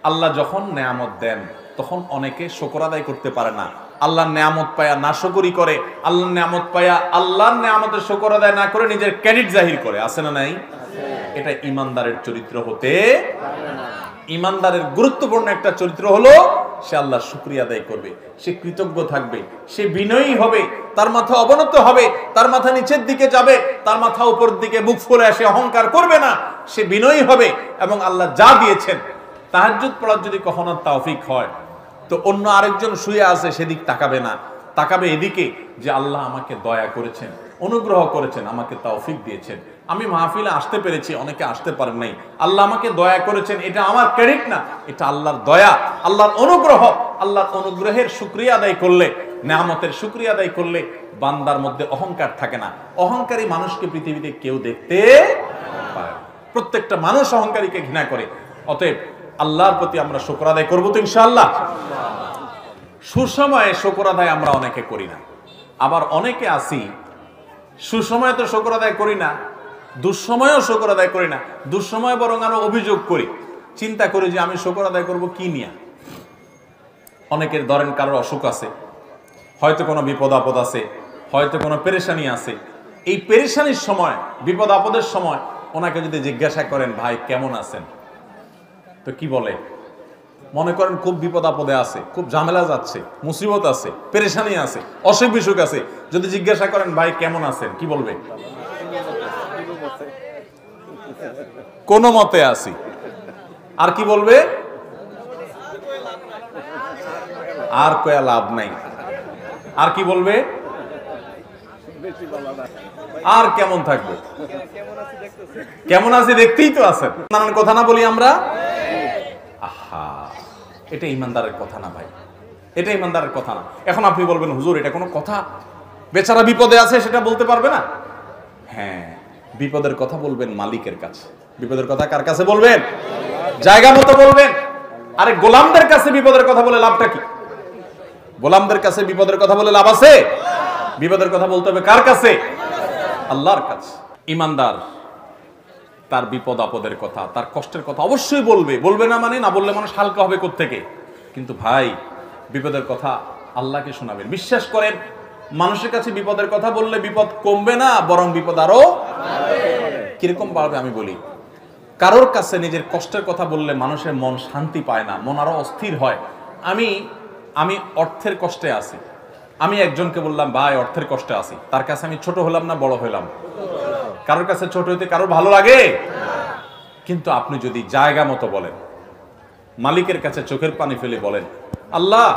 আল্লাহ যখন নেয়ামত দেন তখন অনেকে শুকর আদায় করতে পারে না। আল্লাহর নেয়ামত পায়া নাশকরি করে, আল্লাহর নেয়ামত পায়া আল্লাহর নেয়ামতের শুকর আদায় না করে নিজের ক্রেডিট জাহির করে। আছে না নাই? এটা ইমানদারের চরিত্র হতে পারে না। ইমানদারের গুরুত্বপূর্ণ একটা চরিত্র হলো সে আল্লাহর শুকরিয়া আদায় করবে, সে কৃতজ্ঞ থাকবে, সে বিনয়ী হবে, তার মাথা অবনত হবে, তার মাথা নিচের দিকে যাবে, তার মাথা উপর দিকে বুক ফুলে আসে অহংকার করবে না, সে বিনয়ী হবে এবং আল্লাহ যা দিয়েছেন, তাহাজ্জুদ পড়ার যদি কখনো তৌফিক হয় তো অন্য আরেকজন শুয়ে আছে সেদিক তাকাবে না, তাকাবে এদিকে যে আল্লাহ আমাকে দয়া করেছেন, অনুগ্রহ করেছেন, আমাকে তৌফিক দিয়েছেন, আমি মাহফিলে আসতে পেরেছি, অনেকে আসতে পারেন নাই, আল্লাহ আমাকে দয়া করেছেন, এটা আমার ক্রেডিট না, এটা আল্লাহর দয়া, আল্লাহর অনুগ্রহ। আল্লাহর অনুগ্রহের শুকরিয়া আদায় করলে, নেয়ামতের শুকরিয়া আদায় করলে বান্দার মধ্যে অহংকার থাকে না। অহংকারী মানুষকে পৃথিবীতে কেউ দেখতে পারে না, প্রত্যেকটা মানুষ অহংকারীকে ঘৃণা করে। অতএব আল্লাহর প্রতি আমরা শুকর আদায় করবো তো ইনশাআল্লাহ। সুসময়ে শুকর আদায় আমরা অনেকে করি না, আবার অনেকে আসি সুসময়ে তো শুকর আদায় করি না, দুঃসময়েও শুকর আদায় করি না, দুঃসময়ে বরং আরো অভিযোগ করি, চিন্তা করি যে আমি শুকর আদায় করব কি নিয়ে। অনেকের ধরেন কারোর অসুখ আছে, হয়তো কোনো বিপদ আপদ আছে, হয়তো কোনো পেরেশানি আছে। এই পেরেশানির সময়, বিপদ আপদের সময় ওনাকে যদি জিজ্ঞাসা করেন ভাই কেমন আছেন, তো কি বলে? মনে করেন খুব বিপদ আপদে আছে, খুব ঝামেলা যাচ্ছে, মুসিবত আছে, পেরেশানি আছে, অসুখ বিসুখ আছে, যদি জিজ্ঞাসা করেন ভাই কেমন আছেন, কি বলবে? কোন মতে আছি। আর কি বলবে? আর কয়া লাভ নাই। আর কি বলবে? আর কেমন থাকবে? কেমন আছি দেখতেই তো আছেন। নানান কথা না বলি আমরা? আহা, এটা ইমানদারের কথা না ভাই, এটা ইমানদারের কথা না। এখন আপনি বলবেন হুজুর এটা কোনো কথা, বেচারা বিপদে আছে সেটা বলতে পারবে না? হ্যাঁ, বিপদের কথা বলবেন মালিকের কাছে। বিপদের কথা কার কাছে বলবেন? জায়গা মতো বলবেন। আরে গোলামদের কাছে বিপদের কথা বলে লাভটা কি? গোলামদের কাছে বিপদের কথা বলে লাভ আছে? বিপদের কথা বলতে হবে কার কাছে? আল্লাহর কাছে। ইমানদার তার বিপদ আপদের কথা, তার কষ্টের কথা অবশ্যই বলবে, বলবে না মানে না বললে মানুষ হালকা হবে কোত্থেকে। কিন্তু ভাই বিপদের কথা আল্লাহকে শোনাবেন। বিশ্বাস করেন মানুষের কাছে বিপদের কথা বললে বিপদ কমবে না, বরং বিপদ আরো কিরকম বাড়বে আমি বলি, কারোর কাছে নিজের কষ্টের কথা বললে মানুষের মন শান্তি পায় না, মন আরো অস্থির হয়। আমি অর্থের কষ্টে আছি, আমি একজনকে বললাম ভাই অর্থের কষ্টে আছি, তার কাছে আমি ছোট হলাম না বড় হলাম? কারোর কাছে ছোট হইতে কারোর ভালো লাগে? কিন্তু আপনি যদি জায়গা মতো বলেন, মালিকের কাছে চোখের পানি ফেলে বলেন, আল্লাহ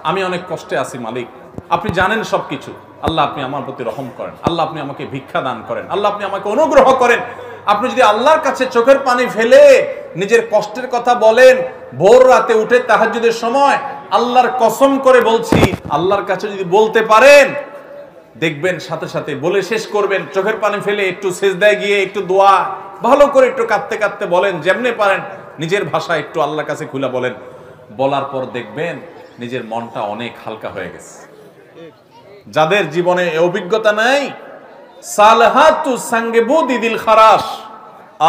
আমি অনেক কষ্টে আছি মালিক, আপনি জানেন সবকিছু, আল্লাহ আপনি আমার প্রতি রহম করেন, আল্লাহ আপনি আমাকে ভিক্ষা দান করেন, আল্লাহ আপনি আমাকে অনুগ্রহ করেন। আপনি যদি আল্লাহর কাছে চোখের পানি ফেলে নিজের কষ্টের কথা বলেন, ভোর রাতে উঠে তাহাজ্জুদের সময়, আল্লাহর কসম করে বলছি, আল্লাহর কাছে যদি বলতে পারেন, দেখবেন সাথে সাথে বলে শেষ করবেন, চোখের পানি ফেলে একটু সেজদায় গিয়ে একটু দোয়া ভালো করে একটু কাঁদতে কাঁদতে বলেন, যেমনে পারেন নিজের ভাষায় একটু আল্লাহর কাছে খুলে বলেন, বলার পর দেখবেন নিজের মনটা অনেক হালকা হয়ে গেছে। যাদের জীবনে অভিজ্ঞতা নাই, সালহাতু সঙ্গে বুদি দিল খারাস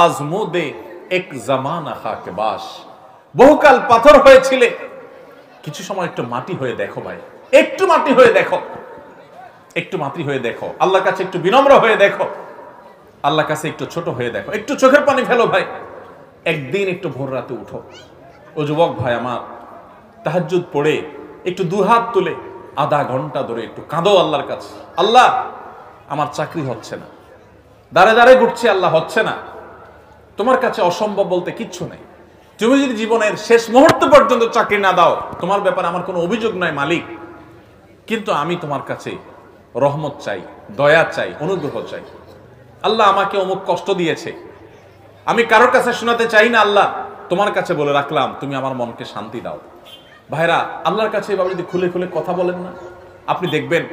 আজমুদে এক জামানা খাকে বাস, বহুকাল পাথর হয়েছিলে, কিছু সময় একটু মাটি হয়ে দেখো ভাই, একটু মাটি হয়ে দেখো, একটু মাটি হয়ে দেখো, আল্লাহর কাছে একটু বিনম্র হয়ে দেখো, আল্লাহর কাছে একটু ছোট হয়ে দেখো, একটু চোখের পানি ফেলো ভাই, একদিন একটু ভোর রাতে উঠো। ও যুবক ভাই আমার, তাহাজ্জুদ পড়ে একটু দুহাত তুলে আধা ঘন্টা ধরে একটু কাঁদো আল্লাহর কাছে, আল্লাহ আমার চাকরি হচ্ছে না, দাঁড়ে দাঁড়ে ঘুরছি, আল্লাহ হচ্ছে না, তোমার কাছে অসম্ভব বলতে কিচ্ছু নেই, তুমি যদি জীবনের শেষ মুহূর্ত পর্যন্ত চাকরি না দাও, তোমার ব্যাপারে আমার কোনো অভিযোগ নাই মালিক, কিন্তু আমি তোমার কাছে রহমত চাই, দয়া চাই, অনুগ্রহ চাই। আল্লাহ আমাকে অমুক কষ্ট দিয়েছে, আমি কারোর কাছে শোনাতে চাই না, আল্লাহ তোমার কাছে বলে রাখলাম, তুমি আমার মনকে শান্তি দাও। ভাইরা, আল্লাহর কাছে এভাবে যদি খুলে খুলে কথা বলেন না, আপনি দেখবেন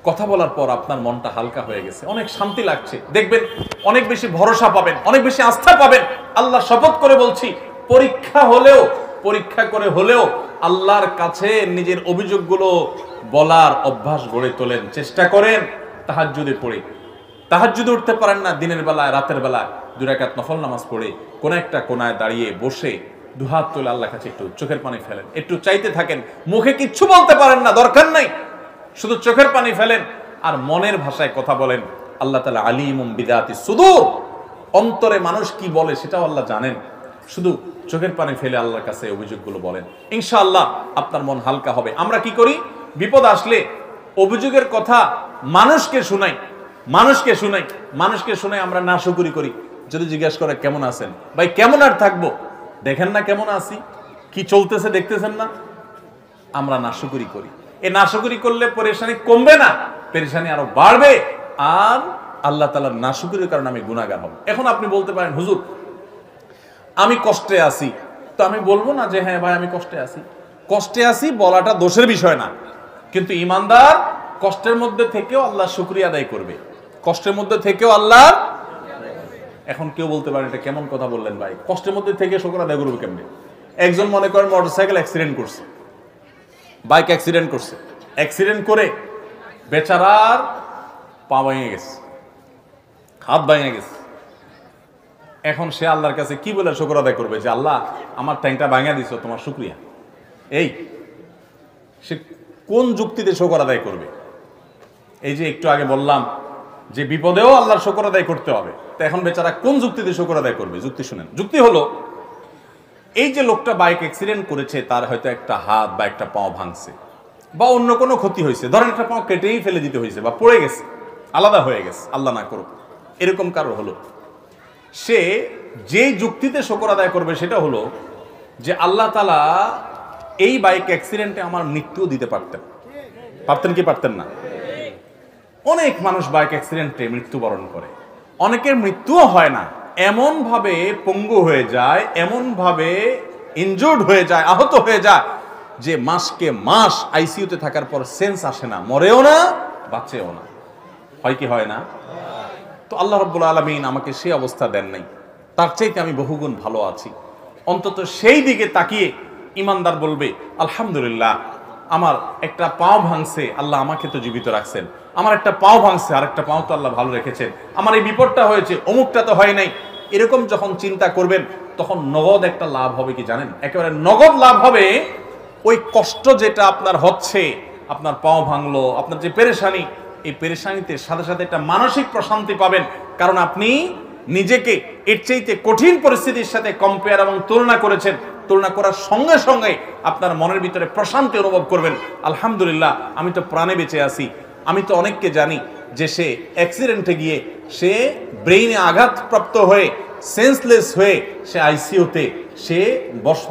কথা বলার পর আপনার মনটা হালকা হয়ে গেছে, অনেক শান্তি লাগছে, দেখবেন অনেক বেশি ভরসা পাবেন, অনেক বেশি আস্থা পাবেন। আল্লাহ শপথ করে বলছি, পরীক্ষা করে হলেও আল্লাহর কাছে নিজের অভিযোগগুলো বলার অভ্যাস গড়ে তোলেন, চেষ্টা করেন। তাহাজ্জুদে পড়ে, তাহাজ্জুদে উঠতে পারেন না, দিনের বেলায় রাতের বেলায় 2 রাকাত নফল নামাজ পড়ে কোন একটা কোনায় দাঁড়িয়ে বসে দুহাত তুলে আল্লাহর কাছে একটু চোখের পানি ফেলেন, একটু চাইতে থাকেন, মুখে কিচ্ছু বলতে পারেন না, দরকার নাই, শুধু চোখের পানি ফেলেন আর মনের ভাষায় কথা বলেন। আল্লাহ তাআলা আলিমুম বিযাতিস সুদূর, অন্তরে মানুষ কি বলে সেটাও আল্লাহ জানেন। শুধু চোখের পানি ফেলে আল্লাহর কাছে অভিযোগগুলো বলেন, ইনশাআল্লাহ আপনার মন হালকা হবে। আমরা কি করি, বিপদ আসলে অভিযোগের কথা মানুষকে শুনাই, আমরা নাশুকরি করি। যদি জিজ্ঞাসা করে কেমন আছেন, ভাই কেমন আর থাকবো, দেখেন না কেমন আছি, কি চলতেছে দেখতেছেন না, আমরা নাশুকরি করি। এই নাশুকরি করলে পেরেশানি কমবে না, পেরেশানি আরো বাড়বে, আর আল্লাহ তাআলার নাশুকরির কারণে আমি গুনাহগার হব। এখন আপনি বলতে পারেন, হুজুর আমি কষ্টে আছি, তো আমি বলবো না যে হ্যাঁ ভাই আমি কষ্টে আছি বলাটা দোষের বিষয় না, কিন্তু ঈমানদার কষ্টের মধ্যে থেকেও আল্লাহ শুকরিয়া আদায় করবে, কষ্টের মধ্যে থেকেও আল্লাহ। এখন কেউ বলতে পারে এটা কেমন কথা বললেন ভাই, কষ্টের মধ্যে থেকে শুকর আদায় করবে কেমনে? একজন মনে করেন মোটরসাইকেল অ্যাক্সিডেন্ট করছে, বাইক অ্যাক্সিডেন্ট করছে, অ্যাক্সিডেন্ট করে বেচারার পা ভেঙে গেছে, হাত ভেঙে গেছে। এখন সে আল্লাহর কাছে কি বলে শুকর আদায় করবে যে আল্লাহ আমার ট্যাংটা ভাঙা দিছো, তোমার শুকরিয়া? এই সে কোন যুক্তিতে শুকর আদায় করবে? এই যে একটু আগে বললাম যে বিপদেও আল্লাহর শুকর আদায় করতে হবে, তো এখন বেচারা কোন যুক্তিতে শুকর আদায় করবে? যুক্তি শুনেন, যুক্তি হলো এই যে লোকটা বাইক অ্যাক্সিডেন্ট করেছে, তার হয়তো একটা হাত বা একটা পাও ভাঙছে বা অন্য কোনো ক্ষতি হয়েছে, ধরেন একটা পাও কেটেই ফেলে দিতে হয়েছে বা পড়ে গেছে, আলাদা হয়ে গেছে, আল্লাহ না করুক এরকম কারো হলো, সে যে যুক্তিতে শুকর আদায় করবে সেটা হলো যে আল্লাহ তাআলা এই বাইক অ্যাক্সিডেন্টে আমার মৃত্যুও দিতে পারতেন কি পারতেন না? অনেক মানুষ বাইক অ্যাক্সিডেন্টে মৃত্যুবরণ করে, অনেকের মৃত্যুও হয় না, এমন ভাবে পঙ্গু হয়ে যায়, এমন ভাবে ইনজুর্ড হয়ে যায়, আহত হয়ে যায় যে মাসকে মাস আইসিইউতে থাকার পর সেন্স আসে না, মরেও না বাঁচেও না। হয় কি হয় না? তো আল্লাহ রাব্বুল আলামিন আমাকে সেই অবস্থা দেন নাই, তার চাইতে আমি বহুগুণ ভালো আছি। অন্তত সেই দিকে তাকিয়ে ইমানদার বলবে আলহামদুলিল্লাহ, আমার একটা পাও ভাঙছে, আল্লাহ আমাকে তো জীবিত রাখছেন, আমার একটা পাও ভাঙছে, আর একটা পাও তো আল্লাহ ভালো রেখেছেন, আমার এই বিপদটা হয়েছে, অমুকটা তো হয় নাই। এরকম যখন চিন্তা করবেন তখন নগদ একটা লাভ হবে কি জানেন? একেবারে নগদ লাভ হবে। ওই কষ্ট যেটা আপনার হচ্ছে, আপনার পাও ভাঙলো, আপনার যে পেরেশানি, এই পেরেশানিতে সাথে সাথে একটা মানসিক প্রশান্তি পাবেন, কারণ আপনি নিজেকে এর চাইতে কঠিন পরিস্থিতির সাথে কম্পেয়ার এবং তুলনা করেছেন, তুলনা করার সঙ্গে সঙ্গে আপনার মনের ভিতরে প্রশান্তি অনুভব করবেন, আলহামদুলিল্লাহ আমি তো প্রাণে বেঁচে আছি। আমি তো অনেককে জানি যে সে অ্যাক্সিডেন্টে গিয়ে সে ব্রেইনে আঘাতপ্রাপ্ত হয়ে সেন্সলেস হয়ে সে আইসিইউতে সে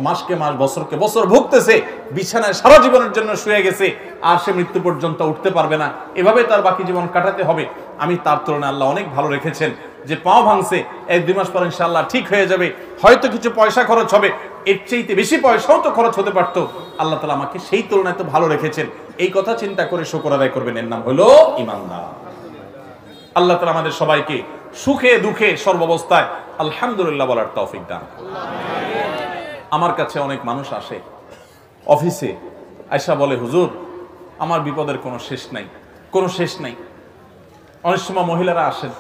মাসকে মাস বছরকে বছর ভুগতেছে, বিছানায় সারা জীবনের জন্য শুয়ে গেছে, আর সে মৃত্যু পর্যন্ত উঠতে পারবে না, এভাবে তার বাকি জীবন কাটাতে হবে। আমি তার তুলনায় আল্লাহ অনেক ভালো রেখেছেন, যে পাও ভাঙছে 1-2 মাস পর ইনশাআল্লাহ ঠিক হয়ে যাবে, হয়তো কিছু পয়সা খরচ হবে, এর চাইতে বেশি পয়সাও তো খরচ হতে পারতো, আল্লাহ তাআলা আমাকে সেই তুলনায় তো ভালো রেখেছেন। এই কথা চিন্তা করে শুকর আদায় করবেন, এর নাম হলো ঈমানদার। আল্লাহ তাআলা আমাদের সবাইকে সুখে দুঃখে সর্বাবস্থায় আলহামদুলিল্লাহ বলার তৌফিক দান। আমার কাছে অনেক মানুষ আসে অফিসে, আয়সা বলে হুজুর আমার বিপদের কোনো শেষ নাই, কোনো শেষ নাই। অনেক সময় মহিলারা আসেন,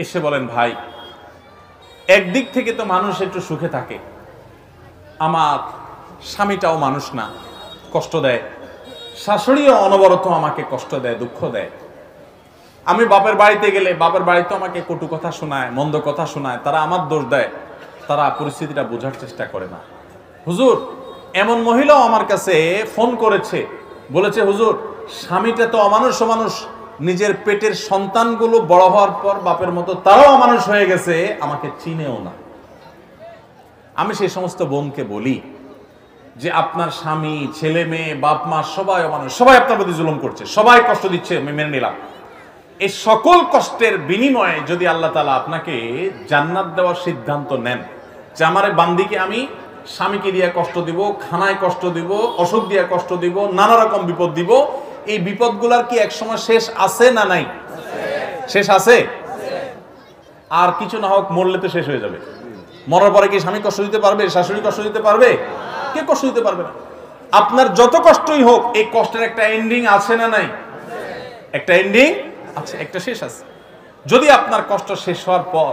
এসে বলেন ভাই একদিক থেকে তো মানুষ একটু সুখে থাকে, আমার স্বামীটাও মানুষ না, কষ্ট দেয়, শাশুড়িও অনবরত আমাকে কষ্ট দেয়, দুঃখ দেয়, আমি বাপের বাড়িতে গেলে বাপের বাড়িতে আমাকে কটু কথা শোনায়, মন্দ কথা শোনায়, তারা আমার দোষ দেয়, তারা পরিস্থিতিটা বোঝার চেষ্টা করে না। হুজুর এমন মহিলাও আমার কাছে ফোন করেছে, বলেছে হুজুর স্বামীটা তো অমানুষ অমানুষ, নিজের পেটের সন্তানগুলো বড় হওয়ার পর বাপের মতো তারাও অমানুষ হয়ে গেছে, আমাকে চিনেও না। আমি সেই সমস্ত বোনকে বলি যে আপনার স্বামী, ছেলে মেয়ে, বাপ মা সবাই অমানুষ, সবাই আপনার প্রতি জুলুম করছে, সবাই কষ্ট দিচ্ছে, আমি মেনে নিলাম। এই সকল কষ্টের বিনিময়ে যদি আল্লাহ তাআলা আপনাকে জান্নাত দেওয়ার সিদ্ধান্ত নেন, যে আমার বান্দিকে আমি স্বামীকে দিয়ে কষ্ট দিব, খানায় কষ্ট দিব, অসুখ দিয়ে কষ্ট দিব, নানা রকম বিপদ দিব, এই বিপদগুলার কি একসময় শেষ আছে না নাই? শেষ আছে। আর কিছু না হোক মরলে তো শেষ হয়ে যাবে। মরার পরে কি স্বামী কষ্ট দিতে পারবে, শাশুড়ি কষ্ট দিতে পারবে? কে কষ্ট দিতে পারবে না। আপনার যত কষ্টই হোক এই কষ্টের একটা এন্ডিং আছে না নাই? একটা এন্ডিং আছে, একটা শেষ আছে। যদি আপনার কষ্ট শেষ হওয়ার পর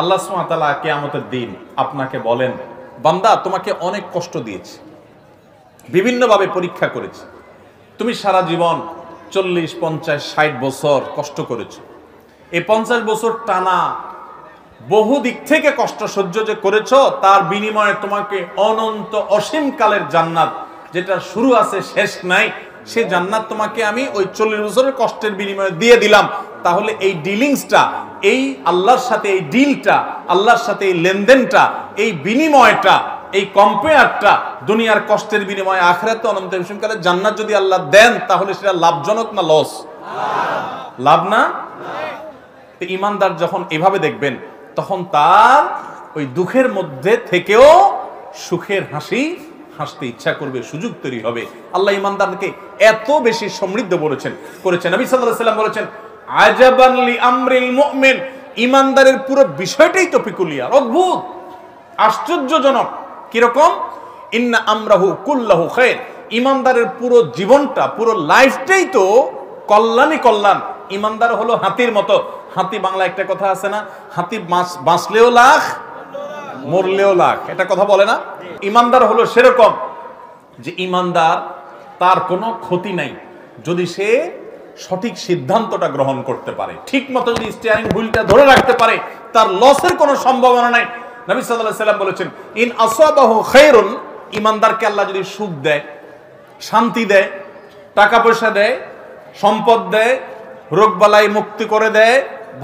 আল্লাহ সুবহানাহু ওয়া তাআলা কিয়ামতের দিন আপনাকে বলেন বান্দা তোমাকে অনেক কষ্ট দিয়েছি, বিভিন্নভাবে পরীক্ষা করেছি, তুমি সারা জীবন 40, 50, 60 বছর কষ্ট করেছো, এই 50 বছর টানা বহু দিক থেকে কষ্ট সহ্য যে করেছো, তার বিনিময়ে তোমাকে অনন্ত অসীম কালের জান্নাত, যেটা শুরু আছে শেষ নাই, সেই জান্নাত তোমাকে আমি ওই 40 বছরের কষ্টের বিনিময়ে দিয়ে দিলাম। তাহলে এই ডিলিংসটা, এই আল্লাহর সাথে এই ডিলটা, আল্লাহর সাথে এই লেনদেনটা, এই বিনিময়টা, এই কম্পেয়ারটা দুনিয়ার কষ্টের বিনিময়ে আখিরাতে অনন্ত অসীমকালে জান্নাত যদি আল্লাহ দেন, তাহলে সেটা লাভজনক না লস? লাভ না? তো ঈমানদার যখন এভাবে দেখবেন, তখন তার ওই দুঃখের মধ্যে থেকেও সুখের হাসি হাসতে ইচ্ছা করবে, সুযোগ তৈরি হবে। আল্লাহ ঈমানদারকে এত বেশি সমৃদ্ধ করেছেন। নবী সাল্লাল্লাহু আলাইহি ওয়াসাল্লাম বলেছেন আজাবান লি আমরিল মুমিন, ঈমানদারের পুরো বিষয়টাই তো পিকুলিয়ার, অদ্ভুত, আশ্চর্যজনক। কিরকম? ইন্না আমরাহু কুল্লাহু খায়র, ঈমানদারের পুরো জীবনটা, পুরো লাইফটাই তো কল্যাণই কল্যাণ। ঈমানদার হলো হাতির মতো। হাতি, বাংলা একটা কথা আছে না, হাতি বাঁচলেও লাখ মরলেও লাখ, এটা কথা বলে না? ঈমানদার হলো সেরকম যে ঈমানদার তার কোনো ক্ষতি নাই যদি সে সঠিক সিদ্ধান্তটা গ্রহণ করতে পারে, ঠিক মতো যদি স্টিয়ারিং হুইলটা ধরে রাখতে পারে, তার লসের কোনো সম্ভাবনা নাই। নবী সাল্লাল্লাহু আলাইহি ওয়াসাল্লাম বলেছেন ইন আসাবাহু খায়রুন, ঈমানদারকে আল্লাহ যদি সুখ দেয়, শান্তি দেয়, টাকা পয়সা দেয়, সম্পদ দেয়, রোগবালাই মুক্তি করে দেয়,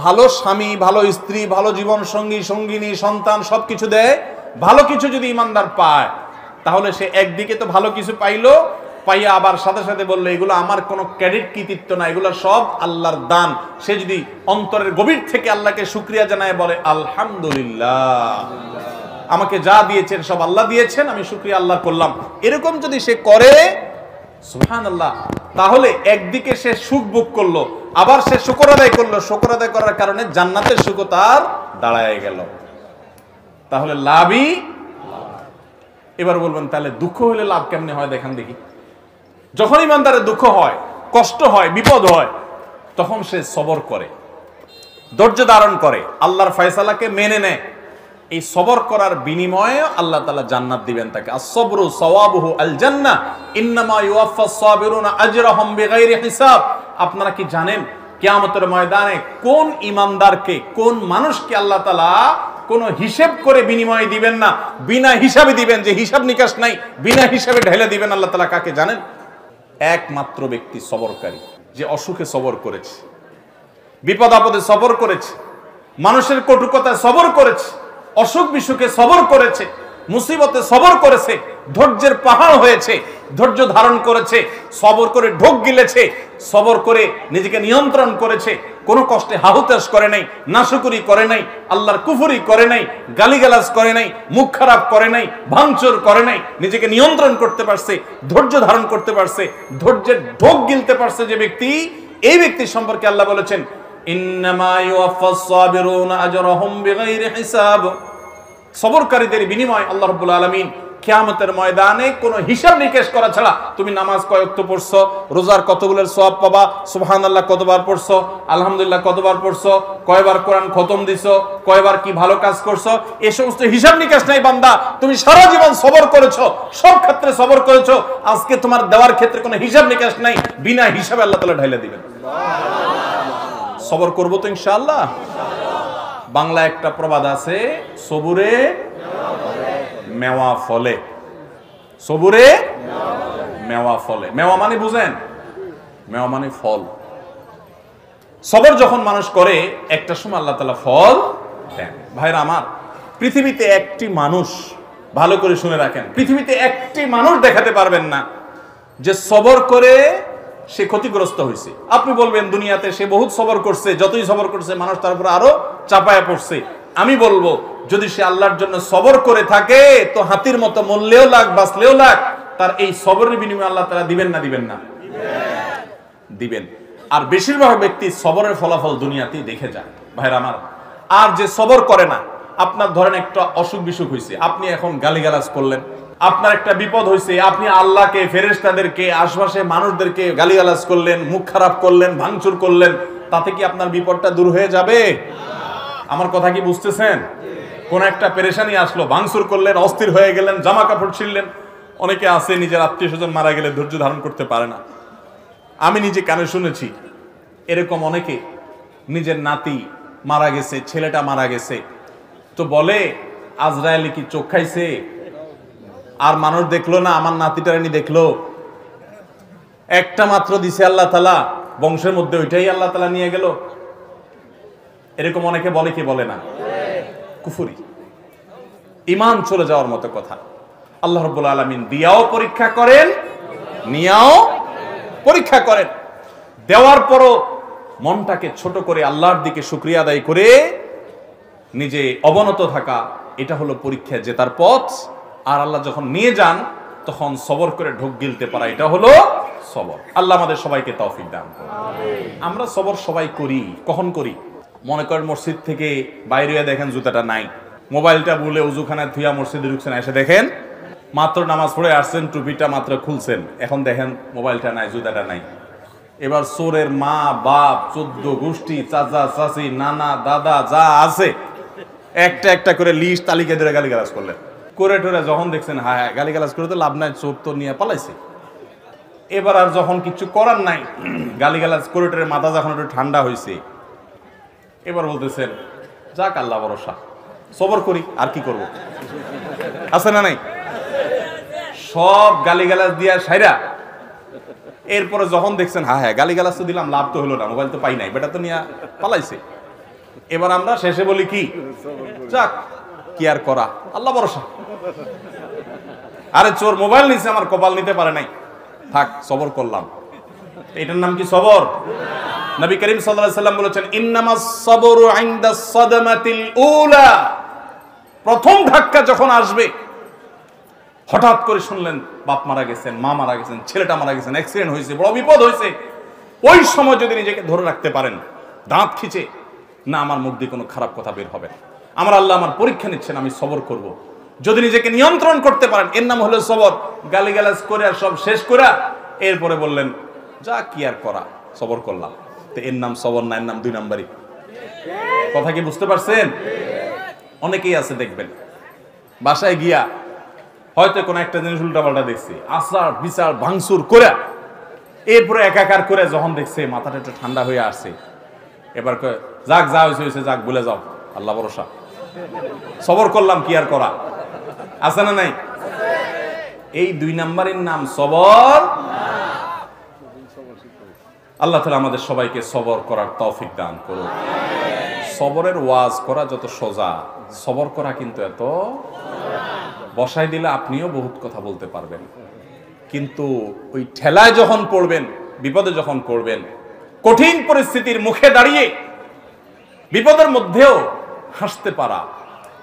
ভালো স্বামী, ভালো স্ত্রী, ভালো জীবন সঙ্গী, সঙ্গিনী, সন্তান সবকিছু দেয়, ভালো কিছু যদি ঈমানদার পায়, তাহলে সে একদিকে তো ভালো কিছু পাইলো, পাইয়া আবার সাথে সাথে বললো এগুলো আমার কোনো ক্রেডিট কৃতিত্ব না, এগুলো সব আল্লাহর দান। সে যদি অন্তরের গভীর থেকে আল্লাহকে শুকরিয়া জানায়, বলে আলহামদুলিল্লাহ, আমাকে যা দিয়েছেন সব আল্লাহ দিয়েছেন, আমি শুকরিয়া আল্লাহ করলাম, এরকম যদি সে করে, সুবহানাল্লাহ, তাহলে একদিকে সে সুখ ভোগ করলো, আবার সে শুকর আদায় করলো, শুকর আদায় করার কারণে জান্নাতের সুখ তার দাঁড়ায় গেল। তাহলে লাভই। এবার বলবেন তাহলে দুঃখ হলে লাভ কেমনে হয় দেখান দেখি। যখন ঈমানদারের দুঃখ হয়, কষ্ট হয়, বিপদ হয়, তখন সে সবর করে, ধৈর্য ধারণ করে, আল্লাহর ফয়সালাকে মেনে নেয়। এই সবর করার বিনিময়ে আল্লাহ তাআলা জান্নাত দিবেন তাকে। আস-সাবরু সাওয়াবুহু আল জান্নাহ ইন্নামা ইউওয়াফাস সাবিরুনা আজরাহুম বিগাইরি হিসাব। আপনারা কি জানেন কিয়ামতের ময়দানে কোন ইমানদারকে, কোন মানুষকে আল্লাহ তাআলা কোন হিসাব করে বিনিময় দিবেন না, বিনা হিসাবে দিবেন, যে হিসাব নিকাশ নাই, বিনা হিসাবে ঢেলে দিবেন আল্লাহ তাআলা কাকে জানেন? একমাত্র ব্যক্তি সবরকারী, যে অসুখে সবর করেছে, বিপদ আপদে সবর করেছে, মানুষের কটুকতায় সবর করেছে, অসুখ বিসুখে সবর করেছে, মুসিবতে সবর করেছে, ধৈর্যের পাহাড় হয়েছে, ধৈর্য ধারণ করেছে, সবর করে ঢোক গিলেছে, সবর করে নিজেকে নিয়ন্ত্রণ করেছে, কোনো কষ্টে হাহুতাশ করে নাই, নাশকরি করে নাই, আল্লাহর কুফরি করে নাই, গালিগালাজ করে নাই, মুখ খারাপ করে নাই, ভাঙচুর করে নাই, নিজেকে নিয়ন্ত্রণ করতে পারছে, ধৈর্য ধারণ করতে পারছে, ধৈর্যের ঢোক গিলতে পারছে যে ব্যক্তি, এই ব্যক্তি সম্পর্কে আল্লাহ বলেছেন ইন্নামা ইউওয়াফাস সাবিরুনা আজরাহুম বিগাইরি হিসাব। সবরকারীদের বিনিময় আল্লাহ রাব্বুল আলামিন কিয়ামতের ময়দানে কোনো হিসাব নিকেশ করা ছাড়া, তুমি নামাজ কয় ওয়াক্ত পড়ছো, রোজার কতগুলোর সওয়াব পাবা, সুবহানাল্লাহ কতবার পড়ছো, আলহামদুলিল্লাহ কতবার পড়ছো, কয়বার কোরআন খতম দিছো, কয়বার কি ভালো কাজ করছো, এই সমস্ত হিসাব নিকেশ নাই বান্দা। তুমি সারা জীবন সবর করেছো, সব ক্ষেত্রে সবর করেছো, আজকে তোমার দেওয়ার ক্ষেত্রে কোনো হিসাব নিকেশ নাই, বিনা হিসাবে আল্লাহ তাআলা ঢাইলা দিবেন। সবর করবো তো ইনশাআল্লাহ। বাংলা একটা প্রবাদ আছে, সবুরে মেওয়া ফলে, সবুরে মেওয়া ফলে। মেওয়া মানে বুঝেন? মেওয়া মানে ফল। সবর যখন মানুষ করে একটা সময় আল্লাহ তাআলা ফল দেন। ভাইরা আমার, পৃথিবীতে একটি মানুষ, ভালো করে শুনে রাখেন, পৃথিবীতে একটি মানুষ দেখাতে পারবেন না যে সবর করে সে ক্ষতিগ্রস্ত হয়েছে। আপনি বলবেন দুনিয়াতে সে বহুত সবর করছে, যতই সবর করছে মানুষ তার উপর আরো চাপায়া পড়ছে। আমি বলবো যদি সে আল্লাহর জন্য সবর করে থাকে তো হাতির মতো মরলেও লাগ বাঁচলেও লাগ, তার এই সবরের বিনিময়ে আল্লাহ তাআলা দিবেন না দিবেন না? দিবেন। আর বেশিরভাগ ব্যক্তি সবরের ফলাফল দুনিয়াতেই দেখে যায় ভাইরা আমার। আর যে সবর করে না, আপনার ধরেন একটা অসুখ বিসুখ হয়েছে, আপনি এখন গালিগালাজ করলেন, আপনার একটা বিপদ হয়েছে, আপনি আল্লাহকে, ফেরেশতাদেরকে, আশপাশে মানুষদেরকে গালিগালাজ করলেন, মুখ খারাপ করলেন, ভাঙচুর করলেন, তাতে কি আপনার বিপদটা দূর হয়ে যাবে? আমার কথা কি বুঝতেছেন? কোন একটা পেরেশানি আসলো, ভাঙচুর করলেন, অস্থির হয়ে গেলেন, জামা কাপড় ছিঁড়লেন। অনেকে আছে নিজের আত্মীয় স্বজন মারা গেলে ধৈর্য ধারণ করতে পারে না। আমি নিজে কানে শুনেছি এরকম অনেকে, নিজের নাতি মারা গেছে, ছেলেটা মারা গেছে, তো বলে আজরায়েল কি চোখ খাইছে, আর মানুষ দেখলো না, আমার নাতিটারানি দেখলো, একটা মাত্র দিছে আল্লাহ তাআলা, বংশের মধ্যে ওইটাই আল্লাহ তাআলা নিয়ে গেল। এরকম অনেকে বলে কি বলে না? কুফরি, ঈমান চলে যাওয়ার মতো কথা। আল্লাহ রাব্বুল আলামিন দিয়াও পরীক্ষা করেন, নিয়াও পরীক্ষা করেন। দেওয়ার পরও মনটাকে ছোট করে আল্লাহর দিকে শুকরিয়া আদায় করে নিজে অবনত থাকা, এটা হলো পরীক্ষা জেতার পথ। আর আল্লাহ যখন নিয়ে যান তখন সবর করে ঢোক গিলতে পারা, এটা হলো সবর। আল্লাহ আমাদের সবাইকে তৌফিক দান করুন। আমরা সবর সবাই করি, কখন করি? মনে করেন মসজিদ থেকে বাইরে দেখেন জুতাটা নাই, মোবাইলটা বলে উজুখানায় ধুইয়া মসজিদে ঢুকছেন, এসে দেখেন মাত্র নামাজ পড়ে আসছেন, টুপিটা মাত্র খুলছেন, এখন দেখেন মোবাইলটা নাই, জুতাটা নাই। এবার চোরের মা বাপ, 14 গোষ্ঠী, চাচা চাচি, নানা দাদা যা আছে একটা একটা করে লিস্ট তালিকা ধরে গালিগালাজ করলেন। করে টোরে যখন দেখছেন হ্যাঁ হ্যাঁ গালিগালাজ করে তো লাভ নাই, চোর তো নিয়ে পালাইছে। এবার আর যখন কিছু করার নাই, গালিগালাজ করে টোরে মাথা যখন একটু ঠান্ডা হয়েছে, এবার বলতেছেন যাক আল্লাহ ভরসা, সবর করি, আর কি করব, আছে না নাই? সব গালিগালাজ দিয়া সাইরা এরপরে যখন দেখছেন হ্যাঁ হ্যাঁ গালিগালাজ তো দিলাম, লাভ তো হলো না, মোবাইল তো পাই নাই, বেটা তো নিয়ে পালাইছে। এবার আমরা শেষে বলি কি, যাক কি আর করা, আল্লাহ ভরসা। আরে চোর মোবাইল নিছে, আমার কপাল নিতে পারে নাই, থাক সবর করলাম। এটার নাম কি সবর? নবী করিম সাল্লাল্লাহু আলাইহি সাল্লাম বলেছেন ইন্নামাস সাবরু ইনদাস সাদমাতিল উলা। প্রথম ধাক্কা যখন আসবে, হঠাৎ করে শুনলেন বাপ মারা গেছেন, মা মারা গেছেন, ছেলেটা মারা গেছেন, অ্যাক্সিডেন্ট হয়েছে, বড় বিপদ হয়েছে, ওই সময় যদি নিজেকে ধরে রাখতে পারেন, দাঁত খিচে না আমার মুখ দিয়ে কোনো খারাপ কথা বের হবে না, আমার আল্লাহ আমার পরীক্ষা নিচ্ছেন, আমি সবর করব, যদি নিজেকে নিয়ন্ত্রণ করতে পারেন, এর নাম হলো সবর। গালিগালাজ করে আর সব শেষ করে এরপরে বললেন যা কি আর করা, সবর করলাম, তো এর নাম সবর না, এর নাম 2 নাম্বারই। কথা কি বুঝতে পারছেন? অনেকেই আছে দেখবেন বাসায় গিয়া হয়তো কোনো একটা জিনিস উল্টাপাল্টা দেখছে, আচার বিচার ভাঙচুর করে এরপরে একাকার করে যখন দেখছে মাথাটা একটু ঠান্ডা হয়ে আসছে, এবার যাক যা হয়েছে যাক, ভুলে যাও, আল্লাহ ভরসা, সবর করলাম, কি আর করা, আছে না নাই? এই 2 নাম্বারের নাম সবর। আল্লাহ তাআলা আমাদের সবাইকে সবর করার তৌফিক দান করুন। সবরের ওয়াজ করা যত সোজা, সবর করা কিন্তু এত, বসাই দিলে আপনিও বহুত কথা বলতে পারবেন, কিন্তু ওই ঠেলায় যখন পড়বেন, বিপদে যখন পড়বেন, কঠিন পরিস্থিতির মুখে দাঁড়িয়ে বিপদের মধ্যেও হাসতে পারা,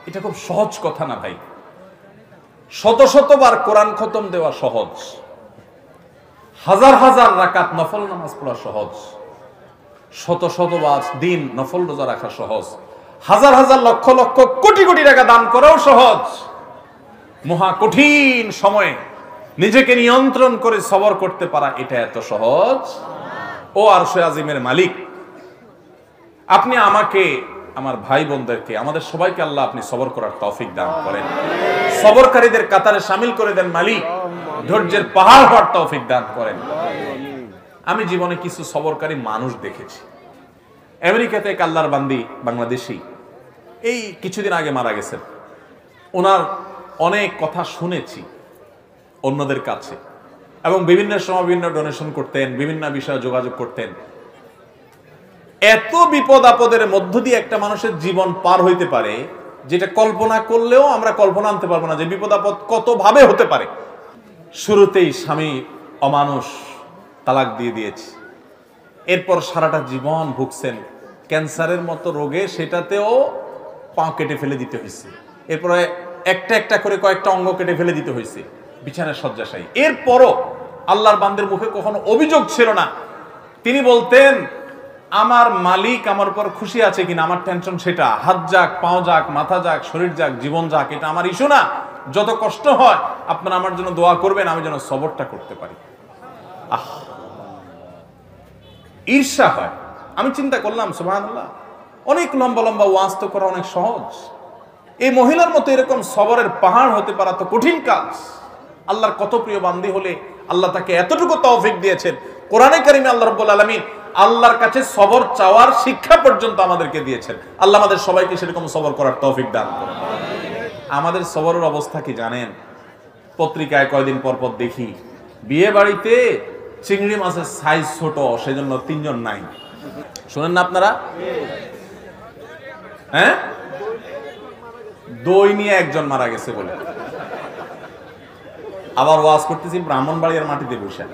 এটা খুব সহজ কথা না ভাই। শত শতবার কোরআন খতম দেওয়া সহজ, হাজার হাজার রাকাত নফল নামাজ পড়া সহজ, শত শতবার দিন নফল রোজা রাখা সহজ, হাজার হাজার লক্ষ লক্ষ কোটি কোটি টাকা দান করাও সহজ। মহা কঠিন সময়ে নিজেকে নিয়ন্ত্রণ করে সবর করতে পারা, এটা এত সহজ। ও আরশে আজিমের মালিক, আপনি আমাকে, আমার ভাই বোনদেরকে, আমাদের সবাইকে আল্লাহ আপনি সবর করার তৌফিক দান করেন, সবরকারীদের কাতারে শামিল করে দেন মালিক, ধৈর্যের পাহাড় হওয়ার তৌফিক দান করেন। আমি জীবনে কিছু সবরকারী মানুষ দেখেছি। আমেরিকাতে এক আল্লাহর বান্দি বাংলাদেশী, এই কিছুদিন আগে মারা গেছেন। ওনার অনেক কথা শুনেছি অন্যদের কাছে, এবং বিভিন্ন সময় বিভিন্ন ডোনেশন করতেন, বিভিন্ন বিষয়ে যোগাযোগ করতেন। এত বিপদ আপদের মধ্য দিয়ে একটা মানুষের জীবন পার হইতে পারে, যেটা কল্পনা করলেও আমরা কল্পনা আনতে পারবো না যে বিপদ আপদ কত ভাবে হতে পারে। শুরুতেই স্বামী অমানুষ, তালাক দিয়ে দিয়েছে, এরপর সারাটা জীবন ভুগছেন ক্যান্সারের মতো রোগে, সেটাতেও পা কেটে ফেলে দিতে হয়েছে, এরপরে একটা একটা করে কয়েকটা অঙ্গ কেটে ফেলে দিতে হয়েছে, বিছানায় শয্যাশায়ী। এরপরও আল্লাহর বান্দের মুখে কখনো অভিযোগ ছিল না। তিনি বলতেন, আমার মালিক আমার উপর খুশি আছে কিনা, আমার টেনশন সেটা, হাত যাক, পাও যাক, মাথা যাক, শরীর যাক, জীবন যাক, এটা আমার ইস্যু না। যত কষ্ট হয় আপনারা আমার জন্য দোয়া করবেন, আমি যেন সবরটা করতে পারি। ঈর্ষা হয়। আমি চিন্তা করলাম, সুবহানাল্লাহ, অনেক লম্বা লম্বা ওয়াজ তো করা অনেক সহজ, এই মহিলার মতো এরকম সবরের পাহাড় হতে পারা তো কঠিন কাজ। আল্লাহর কত প্রিয় বান্দি হলে আল্লাহ তাকে এতটুকু তৌফিক দিয়েছেন। কোরআনে কারিমে আল্লাহ রাব্বুল আলামিন আল্লাহর কাছে সবর চাওয়ার শিক্ষা পর্যন্ত আমাদেরকে দিয়েছেন। আল্লাহ আমাদের সবাইকে সেরকম সবর করার তৌফিক দান করুন। আমাদের সবরের অবস্থা কি জানেন? পত্রিকায় কয়দিন পর পর দেখি বিয়ে বাড়িতে চিংড়ি মাছের সাইজ ছোট, সেজন্য 3 জন নাই। শুনেন না আপনারা? হ্যাঁ, দই নিয়ে 1 জন মারা গেছে বলে। আবার ওয়াজ করতেছি ব্রাহ্মণবাড়িয়ার মাটিতে বসে।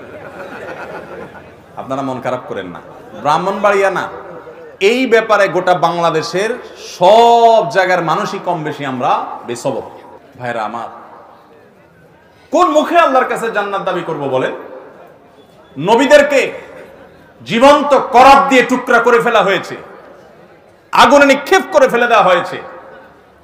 আপনারা মন খারাপ করেন না, ব্রাহ্মণবাড়িয়া না, এই ব্যাপারে গোটা বাংলাদেশের সব জায়গার মানুষই কম বেশি আমরা বেসবর। ভাইরা আমার, কোন মুখে আল্লাহর কাছে জান্নাত দাবি করব বলেন? নবীদেরকে জীবন্ত করাত দিয়ে টুকরা করে ফেলা হয়েছে, আগুনে নিক্ষেপ করে ফেলে দেওয়া হয়েছে,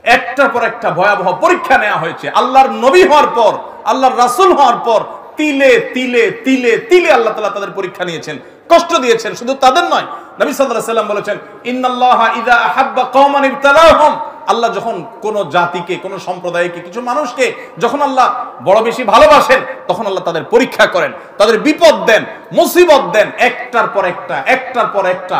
একটার পর একটা ভয়াবহ পরীক্ষা নেওয়া হয়েছে। আল্লাহর নবী হওয়ার পর, আল্লাহর রাসূল হওয়ার পর তিলে তিলে তিলে তিলে আল্লাহ তাআলা তাদের পরীক্ষা নিয়েছেন, কষ্ট দিয়েছেন। শুধু তাদের নয়, নবী সাল্লাল্লাহু আলাইহি ওয়াসাল্লাম বলেছেন, ইন্নাল্লাহা ইযা আহাব্বা কওমান ইবতালাহুম, আল্লাহ যখন কোন জাতিকে, কোন সম্প্রদায়কে, কিছু মানুষকে যখন আল্লাহ বড় বেশি ভালোবাসেন, তখন আল্লাহ তাদের পরীক্ষা করেন, তাদের বিপদ দেন, মুসিবত দেন, একটার পর একটা, একটার পর একটা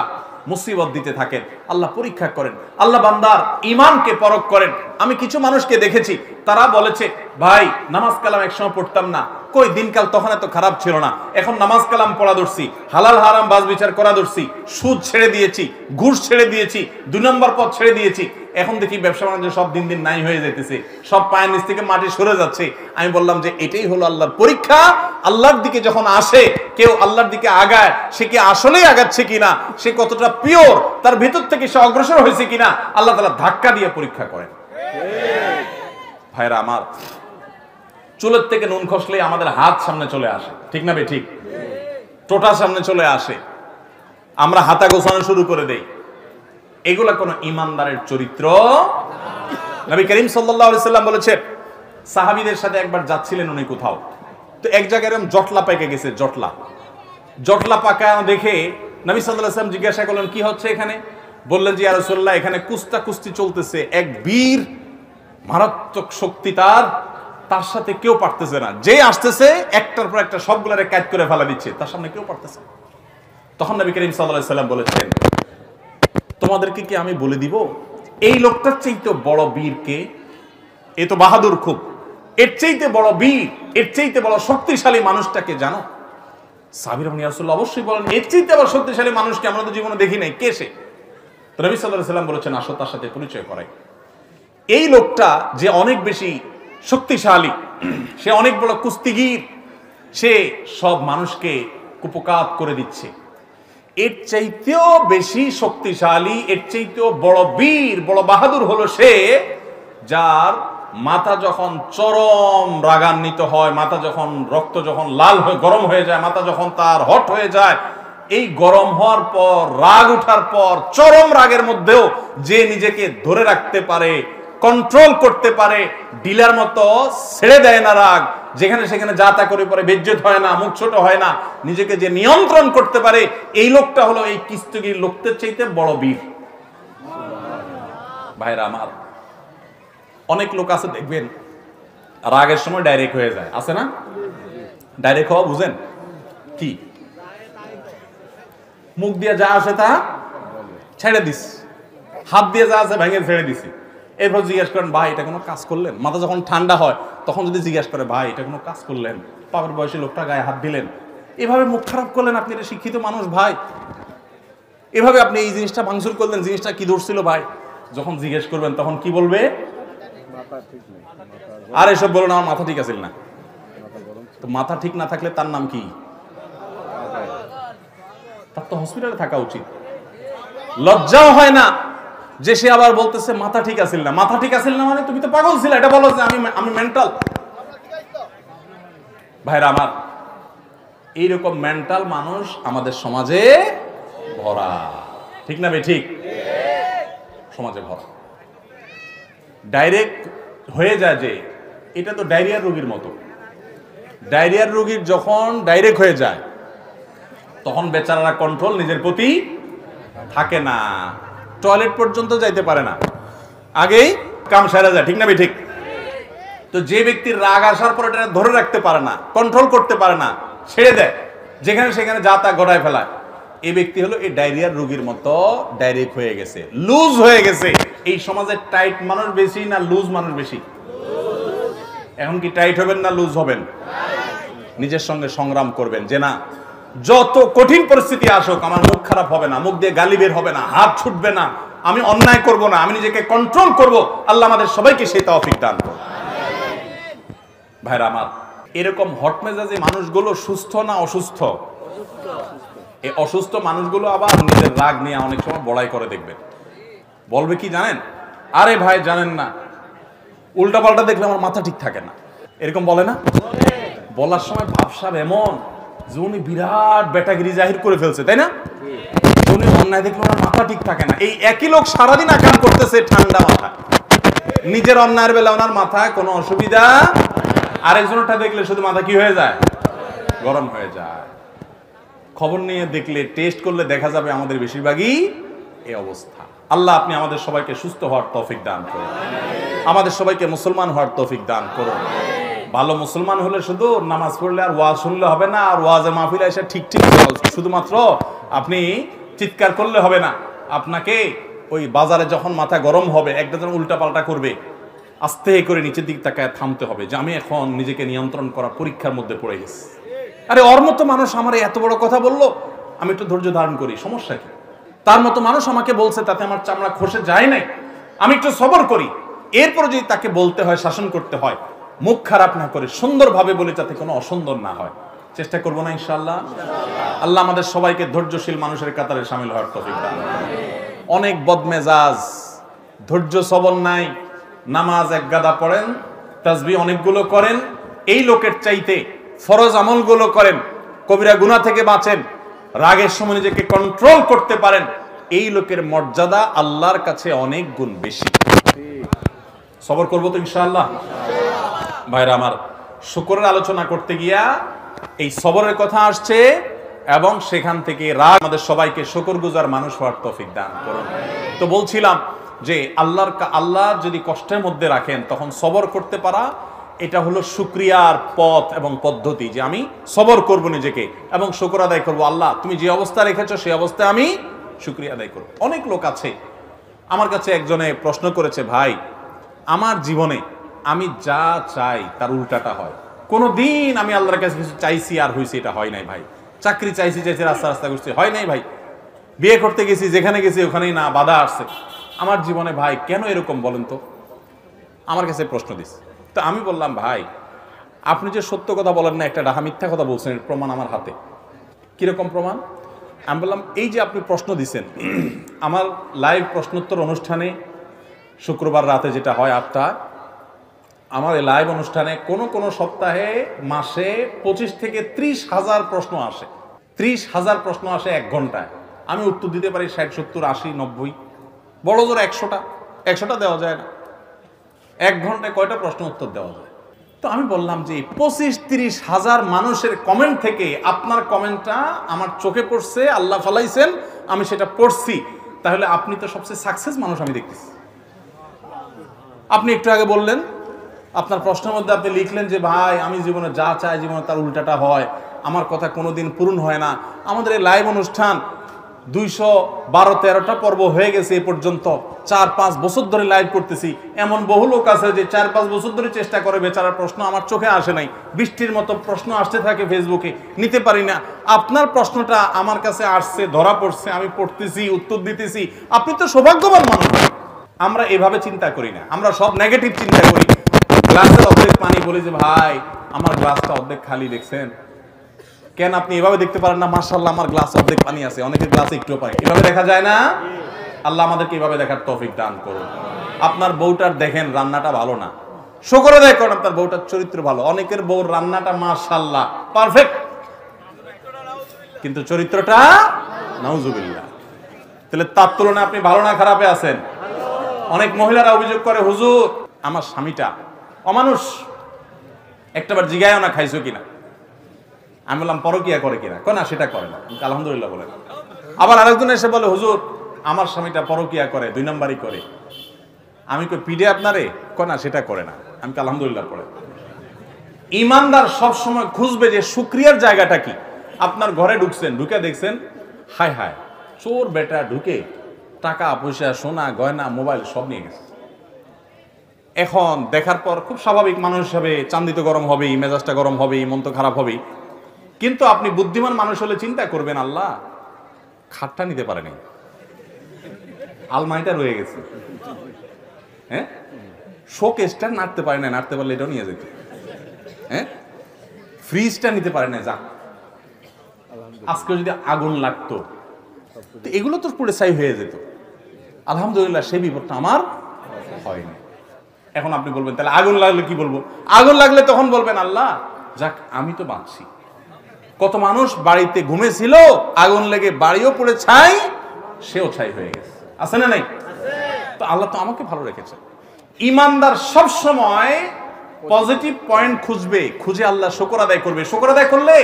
মুসিবত দিতে থাকেন, আল্লাহ পরীক্ষা করেন, আল্লাহ বান্দার ঈমানকে পরখ করেন। আমি কিছু মানুষকে দেখেছি, তারা বলেছে, ভাই নামাজ কালাম একসময় পড়তাম না, কই দিনকাল তখন এত খারাপ ছিল না, এখন নামাজ কালাম পড়া ধরছি, হালাল হারাম বাজ বিচার করা ধরছি, সুদ ছেড়ে দিয়েছি, ঘুষ ছেড়ে দিয়েছি, 2 নম্বর পথ ছেড়ে দিয়েছি, এখন দেখি ব্যবসা বাণিজ্য সব দিন দিন নাই হয়ে যাইতেছে, সব পায়ের নিচ থেকে মাটি সরে যাচ্ছে। আমি বললাম যে এটাই হলো আল্লাহর পরীক্ষা। আল্লাহর দিকে যখন আসে কেউ, আল্লাহর দিকে আগায়, সে কি আসলেই আগাচ্ছে কিনা, সে কতটা পিওর, তার ভিতর থেকে সে অগ্রসর হয়েছে কিনা, আল্লাহ তাআলা ধাক্কা দিয়ে পরীক্ষা করেন। ভাইরা আমার, চুলের থেকে নুন খসলেই আমাদের হাত সামনে চলে আসে, ঠিক না বে ঠিক? টোটা সামনে চলে আসে, আমরা হাতা গোছানো শুরু করে দেই। এগুলা কোন ইমানদারের চরিত্র। নবী করিম সাল্লাল্লাহু আলাইহি সাল্লাম বলেছেন, সাহাবীদের সাথে একবার যাচ্ছিলেন উনি কোথাও, তো এক জায়গায় এরকম জটলা পেকে গেছে, জটলা পাকা দেখে নবী সাল্লাল্লাহু আলাইহি সাল্লাম জিজ্ঞাসা করলেন, কি হচ্ছে এখানে? বললেন যে, ইয়া রাসূলুল্লাহ, এখানে কুস্তি চলতেছে, এক বীর, মারাত্মক শক্তি তার সাথে কেউ পারতেছে না, যে আসতেছে একটার পর একটা সবগুলারে কাট করে ফেলা দিচ্ছে, তার সামনে কেউ পারতেছে না। তখন নবী করিম সাল্লাল্লাহু আলাইহি সাল্লাম বলেছেন, তোমাদেরকে কি আমি বলে দিব এই লোকটার চাইতে বড় বীর কে? এ তো বাহাদুর খুব, এর চাইতে বড় বীর, এর চাইতে বড় শক্তিশালী মানুষটাকে জানো? সাহাবীরা বলেন, ইয়া রাসূলুল্লাহ, অবশ্যই বলেন, এর চাইতে বড় শক্তিশালী মানুষকে আমরা তো জীবনে দেখি নাই, কে সে? তো নবী সাল্লাল্লাহু আলাইহি ওয়াসাল্লাম বলেছেন, আসো তার সাথে পরিচয় করাই। এই লোকটা যে অনেক বেশি শক্তিশালী, সে অনেক বড় কুস্তিগীর, সে সব মানুষকে কুপকাত করে দিচ্ছে। এর চাইতেও বেশি শক্তিশালী, এর চাইতেও বড় বীর, বড় বাহাদুর হলো সে, যার মাথা যখন চরম রাগান্বিত হয়, মাথা যখন রক্ত যখন লাল হয়ে গরম হয়ে যায়, মাথা যখন তার হট হয়ে যায়, এই গরম হওয়ার পর, রাগ উঠার পর, চরম রাগের মধ্যেও যে নিজেকে ধরে রাখতে পারে, কন্ট্রোল করতে পারে, ডিলার মতো ছেড়ে দেয় না রাগ, যেখানে সেখানে যা তা করে পরে বেজ্জত হয় না, মুখ ছোট হয় না, নিজেকে যে নিয়ন্ত্রণ করতে পারে, এই লোকটা হলো এই কুস্তিগীর লোকদের চাইতে বড় বীর। ভাইরা আমার, অনেক লোক আছে দেখবেন রাগের সময় ডাইরেক্ট হয়ে যায়, আছে না? ডাইরেক্ট হওয়া বুঝেন কি? মুখ দিয়ে যা আসে তা ছেড়ে দিস, হাত দিয়ে যা আছে ভেঙে ছেড়ে দিছি। এরপর জিজ্ঞেস করেন, ভাই এটা কোনো কাজ করলেন? মাথা যখন ঠান্ডা হয় তখন যদি জিজ্ঞেস করে, ভাই এটা কোনো কাজ করলেন? পাপের বয়সী লোকটা গায়ে হাত দিলেন, এভাবে মুখ খারাপ করলেন, আপনি এটা শিক্ষিত মানুষ ভাই, এভাবে আপনি এই জিনিসটা ভাঙচুর করলেন, জিনিসটা কি দোষ ছিল ভাই? যখন জিজ্ঞেস করবেন তখন কি বলবে? আর এসব বলুন, আমার মাথা ঠিক আছিল না। তো মাথা ঠিক না থাকলে তার নাম কি? তার তো হসপিটালে থাকা উচিত। লজ্জাও হয় না যে সে আবার বলতেছে মাথা ঠিক আছিল না। মাথা ঠিক আছিল না মানে তুমি তো পাগল ছিলে, এটা বলো যে আমি মেন্টাল। ভাইরা আমার, এইরকম মেন্টাল মানুষ আমাদের সমাজে ভরা, ঠিক না? ঠিক, সমাজে ভরা। ডাইরেক্ট হয়ে যায় যে এটা তো ডায়রিয়ার রোগীর মতো। ডায়রিয়ার রোগীর যখন ডাইরেক্ট হয়ে যায় তখন বেচারারা কন্ট্রোল নিজের প্রতি থাকে না, টয়লেট পর্যন্ত যাইতে পারে না, আগেই কাম সেরে যায়, ঠিক না? ঠিক। তো যে ব্যক্তির রাগ আসার পর এটা ধরে রাখতে পারে না, কন্ট্রোল করতে পারে না, ছেড়ে দেয়, যেখানে সেখানে যা তা গড়ায় ফেলায়, এই ব্যক্তি হলো এই ডায়রিয়ার রোগীর মতো ডাইরেক্ট হয়ে গেছে, লুজ হয়ে গেছে। এই সমাজে টাইট মানুষ বেশি না লুজ মানুষ বেশি? এখন কি টাইট হবেন না লুজ হবেন? নিজের সঙ্গে সংগ্রাম করবেন যে না, যত কঠিন পরিস্থিতি আসুক আমার মুখ খারাপ হবে না, মুখ দিয়ে গালি বের হবে না, হাত ছুটবে না, আমি অন্যায় করব না, আমি নিজেকে কন্ট্রোল করব। আল্লাহ আমাদের সবাইকে সেই তৌফিক দান করুন। ভাইরা আমার, এরকম হট মেজাজি মানুষগুলো সুস্থ না অসুস্থ? এই অসুস্থ মানুষগুলো আবার নিজের রাগ নিয়ে অনেক সময় বড়াই করে, দেখবেন বলবে কি জানেন? আরে ভাই জানেন না, উল্টা পাল্টা দেখলে আমার মাথা ঠিক থাকে না, এরকম বলে না? বলার সময় ভাবসাব এমন যে উনি বিরাট বেটাগিরি জাহির করে ফেলছে, তাই না? উনি অন্যায় দেখলে ওনার মাথা ঠিক থাকে না। এই একই লোক সারাদিন আকাম করতেছে ঠান্ডা মাথা, নিজের অন্যায়ের বেলা ওনার মাথায় কোনো অসুবিধা, আরেকজনটা দেখলে শুধু মাথা কি হয়ে যায়? গরম হয়ে যায়। খবর নিয়ে দেখলে, টেস্ট করলে দেখা যাবে আমাদের বেশিরভাগই এই অবস্থা। আল্লাহ আপনি আমাদের সবাইকে সুস্থ হওয়ার তৌফিক দান করুন, আমাদের সবাইকে মুসলমান হওয়ার তৌফিক দান করুন। ভালো মুসলমান হলে শুধু নামাজ পড়লে আর ওয়াজ শুনলে হবে না, আর ওয়াজে মাহফিলে এসে ঠিক ঠিক শুধুমাত্র আপনি চিৎকার করলে হবে না। আপনাকে ওই বাজারে যখন মাথা গরম হবে, একটা জন উল্টা পাল্টা করবে, আস্তে করে নিচের দিক তাকায় থামতে হবে যে আমি এখন নিজেকে নিয়ন্ত্রণ করার পরীক্ষার মধ্যে পড়ে গেছি। আরে ওর মতো মানুষ আমার এত বড় কথা বললো, আমি একটু ধৈর্য ধারণ করি, সমস্যা কি? তার মতো মানুষ আমাকে বলছে, তাতে আমার চামড়া খসে যায় নাই, আমি একটু সবর করি। এরপর যদি তাকে বলতে হয়, শাসন করতে হয়, মুখ খারাপ না করে সুন্দরভাবে বলে, যাতে কোনো অসুন্দর না হয়, চেষ্টা করবো না ইনশাআল্লাহ। আল্লাহ আমাদের সবাইকে ধৈর্যশীল মানুষের কাতারে শামিল হওয়ার তৌফিক দান করুন। অনেক বদমেজাজ, ধৈর্য সবর নাই, নামাজ এক গাদা পড়েন, তাসবিহ অনেকগুলো করেন, এই লোকের চাইতে ফরজ আমলগুলো করেন, কবিরা গুনাহ থেকে বাঁচেন, রাগের সময় নিজেকে কন্ট্রোল করতে পারেন, এই লোকের মর্যাদা আল্লাহর কাছে অনেক গুণ বেশি। সবর করবো তো ইনশাআল্লাহ। ভাইরা আমার, শুকরের আলোচনা করতে গিয়া এই সবরের কথা আসছে, এবং সেখান থেকে রাগ আমাদের সবাইকে শুকরগুজার মানুষ হওয়ার তৌফিক দান করুন। তো বলছিলাম যে আল্লাহ যদি কষ্টের মধ্যে রাখেন তখন সবর করতে পারা, এটা হলো শুকরিয়ার পথ এবং পদ্ধতি, যে আমি সবর করব নিজেকে এবং শুকর আদায় করব। আল্লাহ তুমি যে অবস্থা রেখেছো সেই অবস্থায় আমি শুকরিয়া আদায় করব। অনেক লোক আছে, আমার কাছে একজনে প্রশ্ন করেছে, ভাই আমার জীবনে আমি যা চাই তার উল্টাটা হয়, কোনো দিন আমি আল্লাহর কাছে কিছু চাইছি আর হয়েছে এটা হয় নাই ভাই। চাকরি চাইছি রাস্তা রাস্তা করছি, হয় নাই ভাই। বিয়ে করতে গেছি, যেখানে গেছি ওখানেই না, বাধা আসছে আমার জীবনে। ভাই কেন এরকম বলেন তো? আমার কাছে প্রশ্ন দিচ্ছে। তো আমি বললাম, ভাই আপনি যে সত্য কথা বলেন না, একটা ডাহা মিথ্যা কথা বলছেন, এর প্রমাণ আমার হাতে। কিরকম প্রমাণ? আমি বললাম, এই যে আপনি প্রশ্ন দিচ্ছেন, আমার লাইভ প্রশ্নোত্তর অনুষ্ঠানে শুক্রবার রাতে যেটা হয় 8টায়, আমার এই লাইভ অনুষ্ঠানে কোনো সপ্তাহে মাসে 25 থেকে 30,000 প্রশ্ন আসে। 30,000 প্রশ্ন আসে 1 ঘন্টায়। আমি উত্তর দিতে পারি 60, 70, 80, 90, বড় জোর 100টা দেওয়া যায় না। 1 ঘন্টায় কয়টা প্রশ্ন উত্তর দেওয়া যায়? তো আমি বললাম যে 25-30 হাজার মানুষের কমেন্ট থেকে আপনার কমেন্টটা আমার চোখে পড়ছে, আল্লাহ ফালাইছেন, আমি সেটা পড়ছি, তাহলে আপনি তো সবচেয়ে সাকসেস মানুষ আমি দেখতেছি। আপনি একটু আগে বললেন, আপনার প্রশ্নের মধ্যে আপনি লিখলেন যে ভাই আমি জীবনে যা চাই জীবনে তার উল্টাটা হয়, আমার কথা কোনোদিন পূরণ হয় না। আমাদের এই লাইভ অনুষ্ঠান 212-13টা পর্ব হয়ে গেছে এ পর্যন্ত। 4-5 বছর ধরে লাইভ করতেছি। এমন বহু লোক আছে যে 4-5 বছর ধরে চেষ্টা করে, বেচারার প্রশ্ন আমার চোখে আসে নাই। বৃষ্টির মতো প্রশ্ন আসতে থাকে ফেসবুকে, নিতে পারি না। আপনার প্রশ্নটা আমার কাছে আসছে, ধরা পড়ছে, আমি পড়তেছি, উত্তর দিতেছি। আপনি তো সৌভাগ্যবান মানুষ। আমরা এভাবে চিন্তা করি না, আমরা সব নেগেটিভ চিন্তা করি। গ্লাসের অর্ধেক পানি, বলি যে ভাই আমার গ্লাসটা অর্ধেক খালি, দেখছেন? কেন আপনি এভাবে দেখতে পারেন না? মাশাআল্লাহ আমার গ্লাস অর্ধেক পানি আছে, অনেকের গ্লাসে একটুও পানি। এভাবে দেখা যায় না? আল্লাহ আমাদেরকে এভাবে দেখার তৌফিক দান করুন। আপনার বউটার দেখেন রান্নাটা ভালো না, শুকর আদায় করেন আপনার বউটার চরিত্র ভালো। অনেকের বউর রান্নাটা মাশাআল্লাহ পারফেক্ট, কিন্তু চরিত্রটা নাউজুবিল্লাহ। তাহলে তার তুলনায় আপনি ভালো না খারাপে আছেন? অনেক মহিলারা অভিযোগ করে, হুজুর আমার স্বামীটা অমানুষ, একটাবার জিগায়ও না খাইছো কিনা। আমি বললাম পরকিয়া করে কিনা? না সেটা করে না। আলহামদুলিল্লাহ বলে। আবার আরেকজন এসে বলে, হুজুর আমার স্বামীটা পরকিয়া করে, 2 নাম্বারই করে। আমি কই পিডে আপনারে? না সেটা করে না। আমি আলহামদুলিল্লাহ পড়ে। ইমানদার সব সময় খুঁজবে যে শুকরিয়ার জায়গাটা কি। আপনার ঘরে ঢুকছেন, ঢুকে দেখছেন হায় হায় চোর বেটা ঢুকে টাকা পয়সা সোনা গয়না মোবাইল সব নিয়ে গেছে। এখন দেখার পর খুব স্বাভাবিক মানুষ হিসাবে চান্দিতে গরম হবেই, মেজাজটা গরম হবেই, মন তো খারাপ হবেই। কিন্তু আপনি বুদ্ধিমান মানুষ হলে চিন্তা করবেন, আল্লাহ খাটটা নিতে পারেনি, আলমারিটা রয়ে গেছে, হ্যাঁ শোকেসটা নাড়তে পারে না, নাড়তে পারলে এটাও নিয়ে যেত, হ্যাঁ ফ্রিজটা নিতে পারে না, যা আজকে যদি আগুন লাগতো তো এগুলো তো পুরো ছাই হয়ে যেত। আলহামদুলিল্লাহ সেই বিপদটা আমার হয়নি। এখন আপনি বলবেন তাহলে আগুন লাগলে কি বলবো? আগুন লাগলে তখন বলবেন আল্লাহ যাক আমি তো বাঁচছি। কত মানুষ বাড়িতে ঘুমেছিল, আগুন লেগে বাড়িও পড়ে ছাই, সেও ছাই হয়ে গেছে, আছে না নাই? তো আল্লাহ তো আমাকে ভালো রেখেছে। ইমানদার সব সময় পজিটিভ পয়েন্ট খুঁজবে, খুঁজে আল্লাহ শুকর আদায় করবে। শুকর আদায় করলে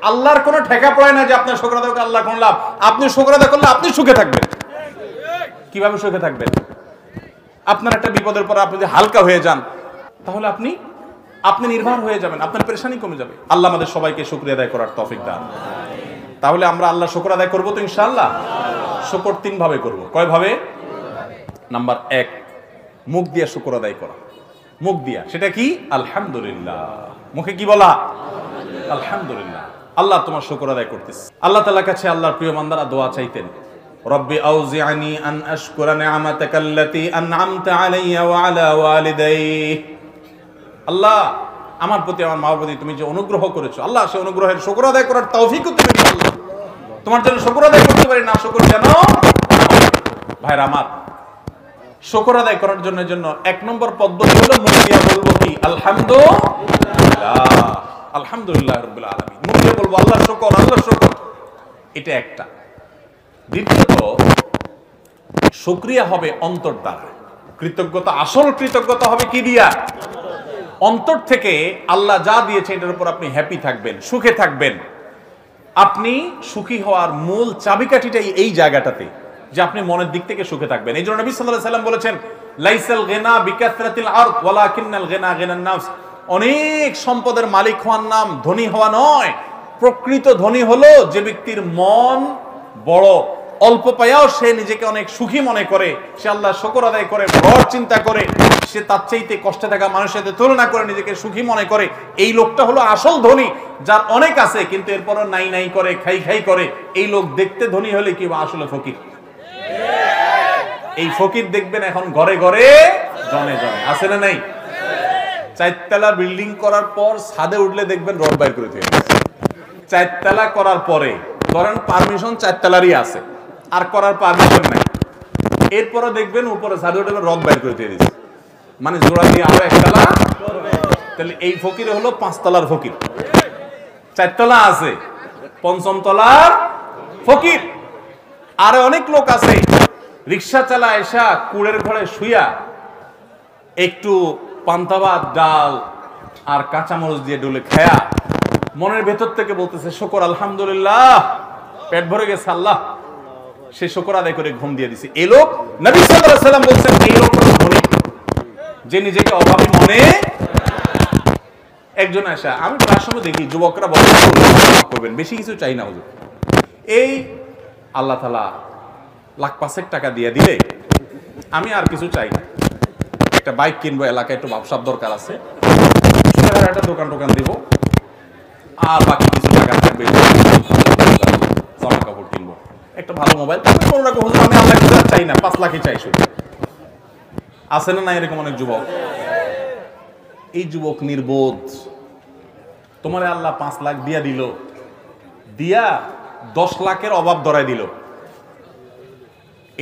আল্লাহর কোনো ঠেকা পড়ে না যে আপনার শুকর আদায় করলে আল্লাহ কোন লাভ। আপনি শুকর আদায় করলে আপনি সুখে থাকবেন। কিভাবে সুখে থাকবেন? আপনার একটা বিপদের পর আপনি যদি হালকা হয়ে যান তাহলে আপনি নির্ভর হয়ে যাবেন, আপনার পেরেশানি কমে যাবে। আল্লাহ আমাদের সবাইকে শুকরিয়া আদায় করার তৌফিক দান। তাহলে আমরা আল্লাহ শুকর আদায় করবো তো ইনশাআল্লাহ। শুকর 3 ভাবে করব। কয় ভাবে? নাম্বার 1, মুখ দিয়া শুকর আদায় করা। মুখ দিয়া, সেটা কি? আলহামদুলিল্লাহ। মুখে কি বলা? আলহামদুলিল্লাহ, আল্লাহ তোমার শুকর আদায় করতেছি। আল্লাহ তাআলার কাছে আল্লাহর প্রিয় বান্দারা দোয়া চাইতেন, রব্বি আউজিআনি আন আশকুরা নি'মাতাকাল্লাতী আন'আমতা আলাইয়া ওয়া আলা ওয়ালিদাইহি। আল্লাহ আমার প্রতি আমার মা প্রতি তুমি যে অনুগ্রহ করেছো, আল্লাহ সেই অনুগ্রহের শুকর আদায় করার তৌফিকও তুমি দিও আল্লাহ। তোমার জন্য শুকর আদায় করতে পারি না, শুকর যেন। ভাইরা আমার, শুকর আদায় করার জন্য 1 নম্বর পদ্ধতি হলো মুখ দিয়ে বলবো কি? আলহামদুলিল্লাহ, আলহামদুলিল্লাহ রাব্বিল আলামিন। মুখ দিয়ে বলবো আল্লাহ শুকর, আল্লাহ শুকর। এটা একটা। দ্বিতীয়ত, শুকরিয়া হবে অন্তর দ্বারা। কৃতজ্ঞতা, আসল কৃতজ্ঞতা হবে কি দিয়া? অন্তর থেকে। আল্লাহ যা দিয়েছে এটার উপর আপনি হ্যাপি থাকবেন, সুখে থাকবেন। আপনি সুখী হওয়ার মূল চাবিকাঠিটাই এই জায়গাটাতে, যে আপনি মনের দিক থেকে সুখে থাকবেন। এই জন্য নবী সাল্লাল্লাহু আলাইহি ওয়াসাল্লাম বলেছেন, লাইসাল গিনা বিকাসরাতিল আরদ ওয়ালাকিন্নাল গিনা গিনান নাফস। অনেক সম্পদের মালিক হওয়ার নাম ধনী হওয়া নয়। প্রকৃত ধনী হলো যে ব্যক্তির মন বড়, অল্প পায়াও সে নিজেকে অনেক সুখী মনে করে, সে আল্লাহ শুকর আদায় করে, বড় চিন্তা করে, সে তার চাইতে কষ্টে থাকা মানুষের সাথে তুলনা করে নিজেকে সুখী মনে করে, এই লোকটা হলো আসল ধনী। যার অনেক আছে কিন্তু এরপরও নাই নাই করে, খাই খাই করে, এই লোক দেখতে ধনী হলে কি আসলে ফকির। এই ফকির দেখবেন এখন ঘরে ঘরে জনে জনে আছে না নাই? চারতলা বিল্ডিং করার পর ছাদে উঠলে দেখবেন রড বাইর করে দিয়ে গেছে। চারতলা করার পরে ধরেন পারমিশন চারতলারই আছে, আর করার পারমিশন নাই, এরপরে দেখবেন উপরে ছাদে উঠে রড বাইর করে দিয়ে দিচ্ছে, মানে জোড়া দিয়ে আরো একতলা। তাহলে এই ফকির হলো 5 তলার ফকির, 4 তলা আছে, 5ম তলার ফকির। আর অনেক লোক আছে রিক্সা চালা এসা কুড়ের ঘরে শুইয়া একটু পান্তা ভাত, ডাল আর কাঁচামরিচ দিয়ে ডলে খায়া মনের ভেতর থেকে বলতেছে শুকর আলহামদুলিল্লাহ, পেট ভরে গেছে আল্লাহ, সে শুকর আদায় করে ঘুম দিয়ে দিছে। এই লোক নবী সাল্লাল্লাহু আলাইহি ওয়াসাল্লাম বলছেন এই লোক ধনী, যে নিজেকে অভাবী মনে। একজন আসা, আমি প্রায় সময় দেখি যুবকরা বলে করবেন, বেশি কিছু চাই না হুজুর, এই আল্লাহ তাআলা লাখ 5 টাকা দিয়ে দিলে আমি আর কিছু চাই না, একটা বাইক কিনবো, এলাকায় একটু ব্যবসার দরকার আছে, একটা দোকান টোকান দিব, আর বাকি কিছু টাকা থাকবে জামা কাপড় কিনবো, একটা ভালো মোবাইল, কোনো রকম হুজুর আমি আল্লাহ কিছু চাই না, 5 লাখই চাই শুধু। আছে না নাই এরকম অনেক যুবক? এই যুবক নির্বোধ, তোমারে আল্লাহ 5 লাখ দিয়া দিল, দিয়া 10 লাখের অভাব ধরাই দিল,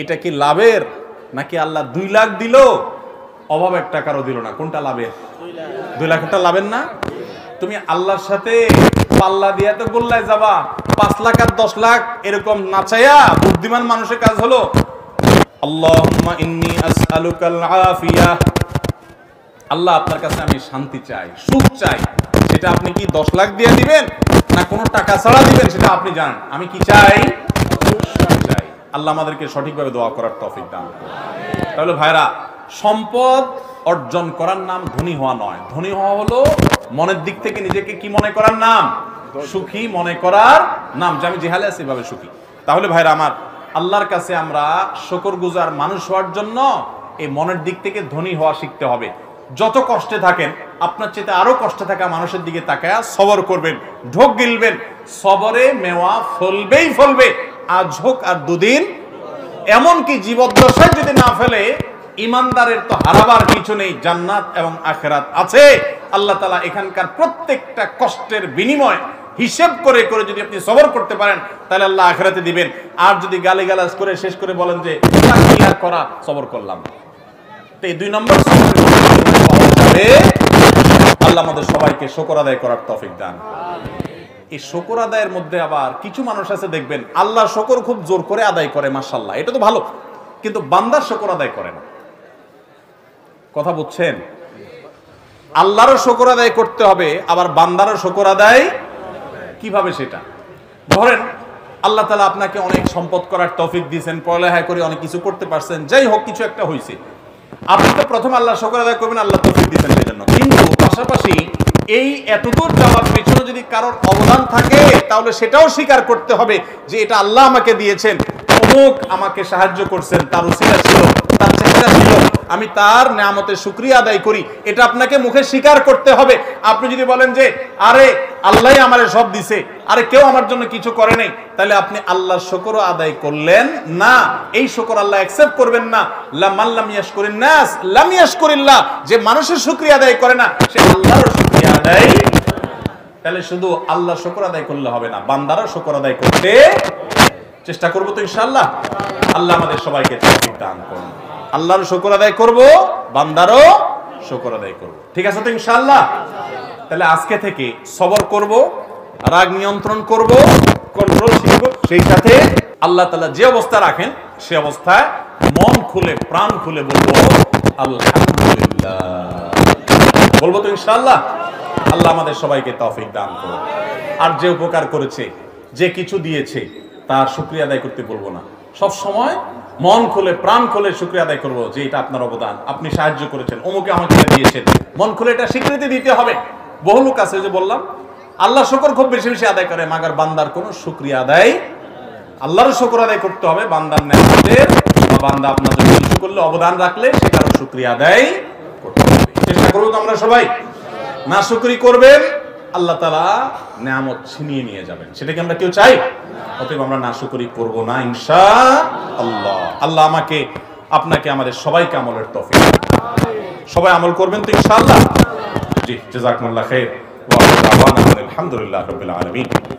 এটা কি লাভের নাকি আল্লাহ 2 লাখ দিল অভাব 1 টাকারও দিল না? কোনটা লাভের? 2 লাখটা লাভের না? তুমি আল্লাহর সাথে পাল্লা দিয়া তো গোল্লায় যাবা, 5 লাখ আর 10 লাখ এরকম নাচাইয়া বুদ্ধিমান মানুষের কাজ হলো আল্লাহুম্মা ইন্নী আসআলুকাল আফিয়া, আল্লাহ আপনার কাছে আমি শান্তি চাই, সুখ চাই, সেটা আপনি কি 10 লাখ দিয়ে দিবেন না কোনো টাকা ছাড়া দিবেন সেটা আপনি জানেন, আমি কি চাই? চাই। আল্লাহ আমাদেরকে সঠিকভাবে দোয়া করার তৌফিক দান করুন। তাহলে ভাইরা, সম্পদ অর্জন করার নাম ধনী হওয়া নয়, ধনী হওয়া হলো মনের দিক থেকে নিজেকে কি মনে করার নাম? সুখী মনে করার নাম, যে আমি যেহালে আছি এভাবে সুখী। তাহলে ভাইরা আমার, আল্লাহর কাছে আমরা শুকরগুজার মানুষ হওয়ার জন্য এই মনের দিক থেকে ধনী হওয়া শিখতে হবে। যত কষ্টে থাকেন, আপনার চেয়ে আরো কষ্টে থাকা মানুষের দিকে তাকায়া সবর করবেন, ঢোক গিলবেন, সবরে মেওয়া ফলবেই ফলবে, আজ হোক আর 2 দিন। এমনকি জীবদ্দশায় যদি না ফেলে, ইমানদারের তো হারাবার কিছু নেই, জান্নাত এবং আখিরাত আছে। আল্লাহ তাআলা এখানকার প্রত্যেকটা কষ্টের বিনিময় হিসাব করে করে যদি আপনি সবর করতে পারেন, তাহলে আল্লাহ আখিরাতে দিবেন। আর যদি গালিগালাজ করে শেষ করে বলেন যে কি আর করা, সবর করলাম, তো এই 2 নম্বর আল্লাহ আমাদের সবাইকে শুকর আদায় করার তৌফিক দান। এই শুকর আদায়ের মধ্যে আবার কিছু মানুষ আছে দেখবেন আল্লাহ শুকর খুব জোর করে আদায় করে, মাশাআল্লাহ, এটা তো ভালো, কিন্তু বান্দার শুকর আদায় করে না। কথা বুঝছেন? আল্লাহরও শুকর আদায় করতে হবে, আবার বান্দারও শুকর আদায় কিভাবে সেটা? ধরেন আল্লাহ তাআলা আপনাকে অনেক সম্পদ করার তৌফিক দিয়েছেন, পড়ালেখা করে অনেক কিছু করতে পারছেন, যাই হোক কিছু একটা হয়েছে, আপনি তো প্রথম আল্লাহ শুকর আদায় করবেন, আল্লাহ তৌফিক দিয়েছেন সেজন্য। কিন্তু পাশাপাশি এই এতদূর যাওয়ার পেছনে যদি কারোর অবদান থাকে, তাহলে সেটাও স্বীকার করতে হবে যে এটা আল্লাহ আমাকে দিয়েছেন, অমুক আমাকে সাহায্য করছেন, তার উসিলা ছিল, তার চেষ্টা ছিল, আমি তার নিয়ামতের শুকরিয়া আদায় করি, এটা আপনাকে মুখে স্বীকার করতে হবে। আপনি যদি বলেন যে আরে আল্লাহই আমারে সব দিছে, আরে কেউ আমার জন্য কিছু করে নাই, তাহলে আপনি আল্লাহর শুকর আদায় করলেন না। এই শুকর আল্লাহ অ্যাকসেপ্ট করবেন না। মান লাম ইয়াশকুরিন নাস লাম ইয়াশকুরিল্লাহ, যে মানুষের শুকরিয়া আদায় করে না, সে আল্লাহর শুকরিয়া আদায়। তাহলে শুধু আল্লাহর শুকর আদায় করলে হবে না, বান্দারও শুকর আদায় করতে চেষ্টা করব তো ইনশাআল্লাহ। আল্লাহ আমাদের সবাইকে তৌফিক দান করুন। আল্লাহর শুকর আদায় করব, বান্দারও শুকর আদায় করব, ঠিক আছে তো ইনশাআল্লাহ? তাহলে আজকে থেকে সবর করব, রাগ নিয়ন্ত্রণ করব, কন্ট্রোল শিখব, সেই সাথে আল্লাহ তাআলা যে অবস্থা রাখেন সে অবস্থায় মন খুলে প্রাণ খুলে বলবো আলহামদুলিল্লাহ, বলবো তো ইনশাআল্লাহ। আল্লাহ আমাদের সবাইকে তৌফিক দান করুন। আর যে উপকার করেছে, যে কিছু দিয়েছে, তার শুকরিয়া আদায় করতে বলবো না, সব সময় মন খুলে প্রাণ খুলে শুকরিয়া আদায় করবো যে এটা আপনার অবদান, আপনি সাহায্য করেছেন, অমুকে আমাকে দিয়েছেন, মন খুলে এটা স্বীকৃতি দিতে হবে। বহু লোক আছে, যে বললাম আল্লাহ শুকর খুব বেশি বেশি আদায় করে, মাগার বান্দার কোনো শুকরিয়া আদায় আল্লাহর শুকর আদায় করতে হবে, বান্দার নেয়ামতের বা বান্দা আপনার জন্য কিছু করলে, অবদান রাখলে সেটারও শুকরিয়া আদায় করতে হবে। চেষ্টা করবো তো আমরা সবাই। না শুকরি করবেন, আল্লাহ তাআলা নেয়ামত ছিনিয়ে নিয়ে যাবেন, সেটা কি আমরা কেউ চাই? অতএব আমরা না শুকরি করব না ইনশাআল্লাহ। আল্লাহ আমাকে, আপনাকে, আমাদের সবাইকে আমলের তৌফিক। সবাই আমল করবেন তো ইনশাআল্লাহ। জি, জাযাকুমুল্লাহ খাইর ওয়া আলহামদুলিল্লাহি রাব্বিল আলামিন।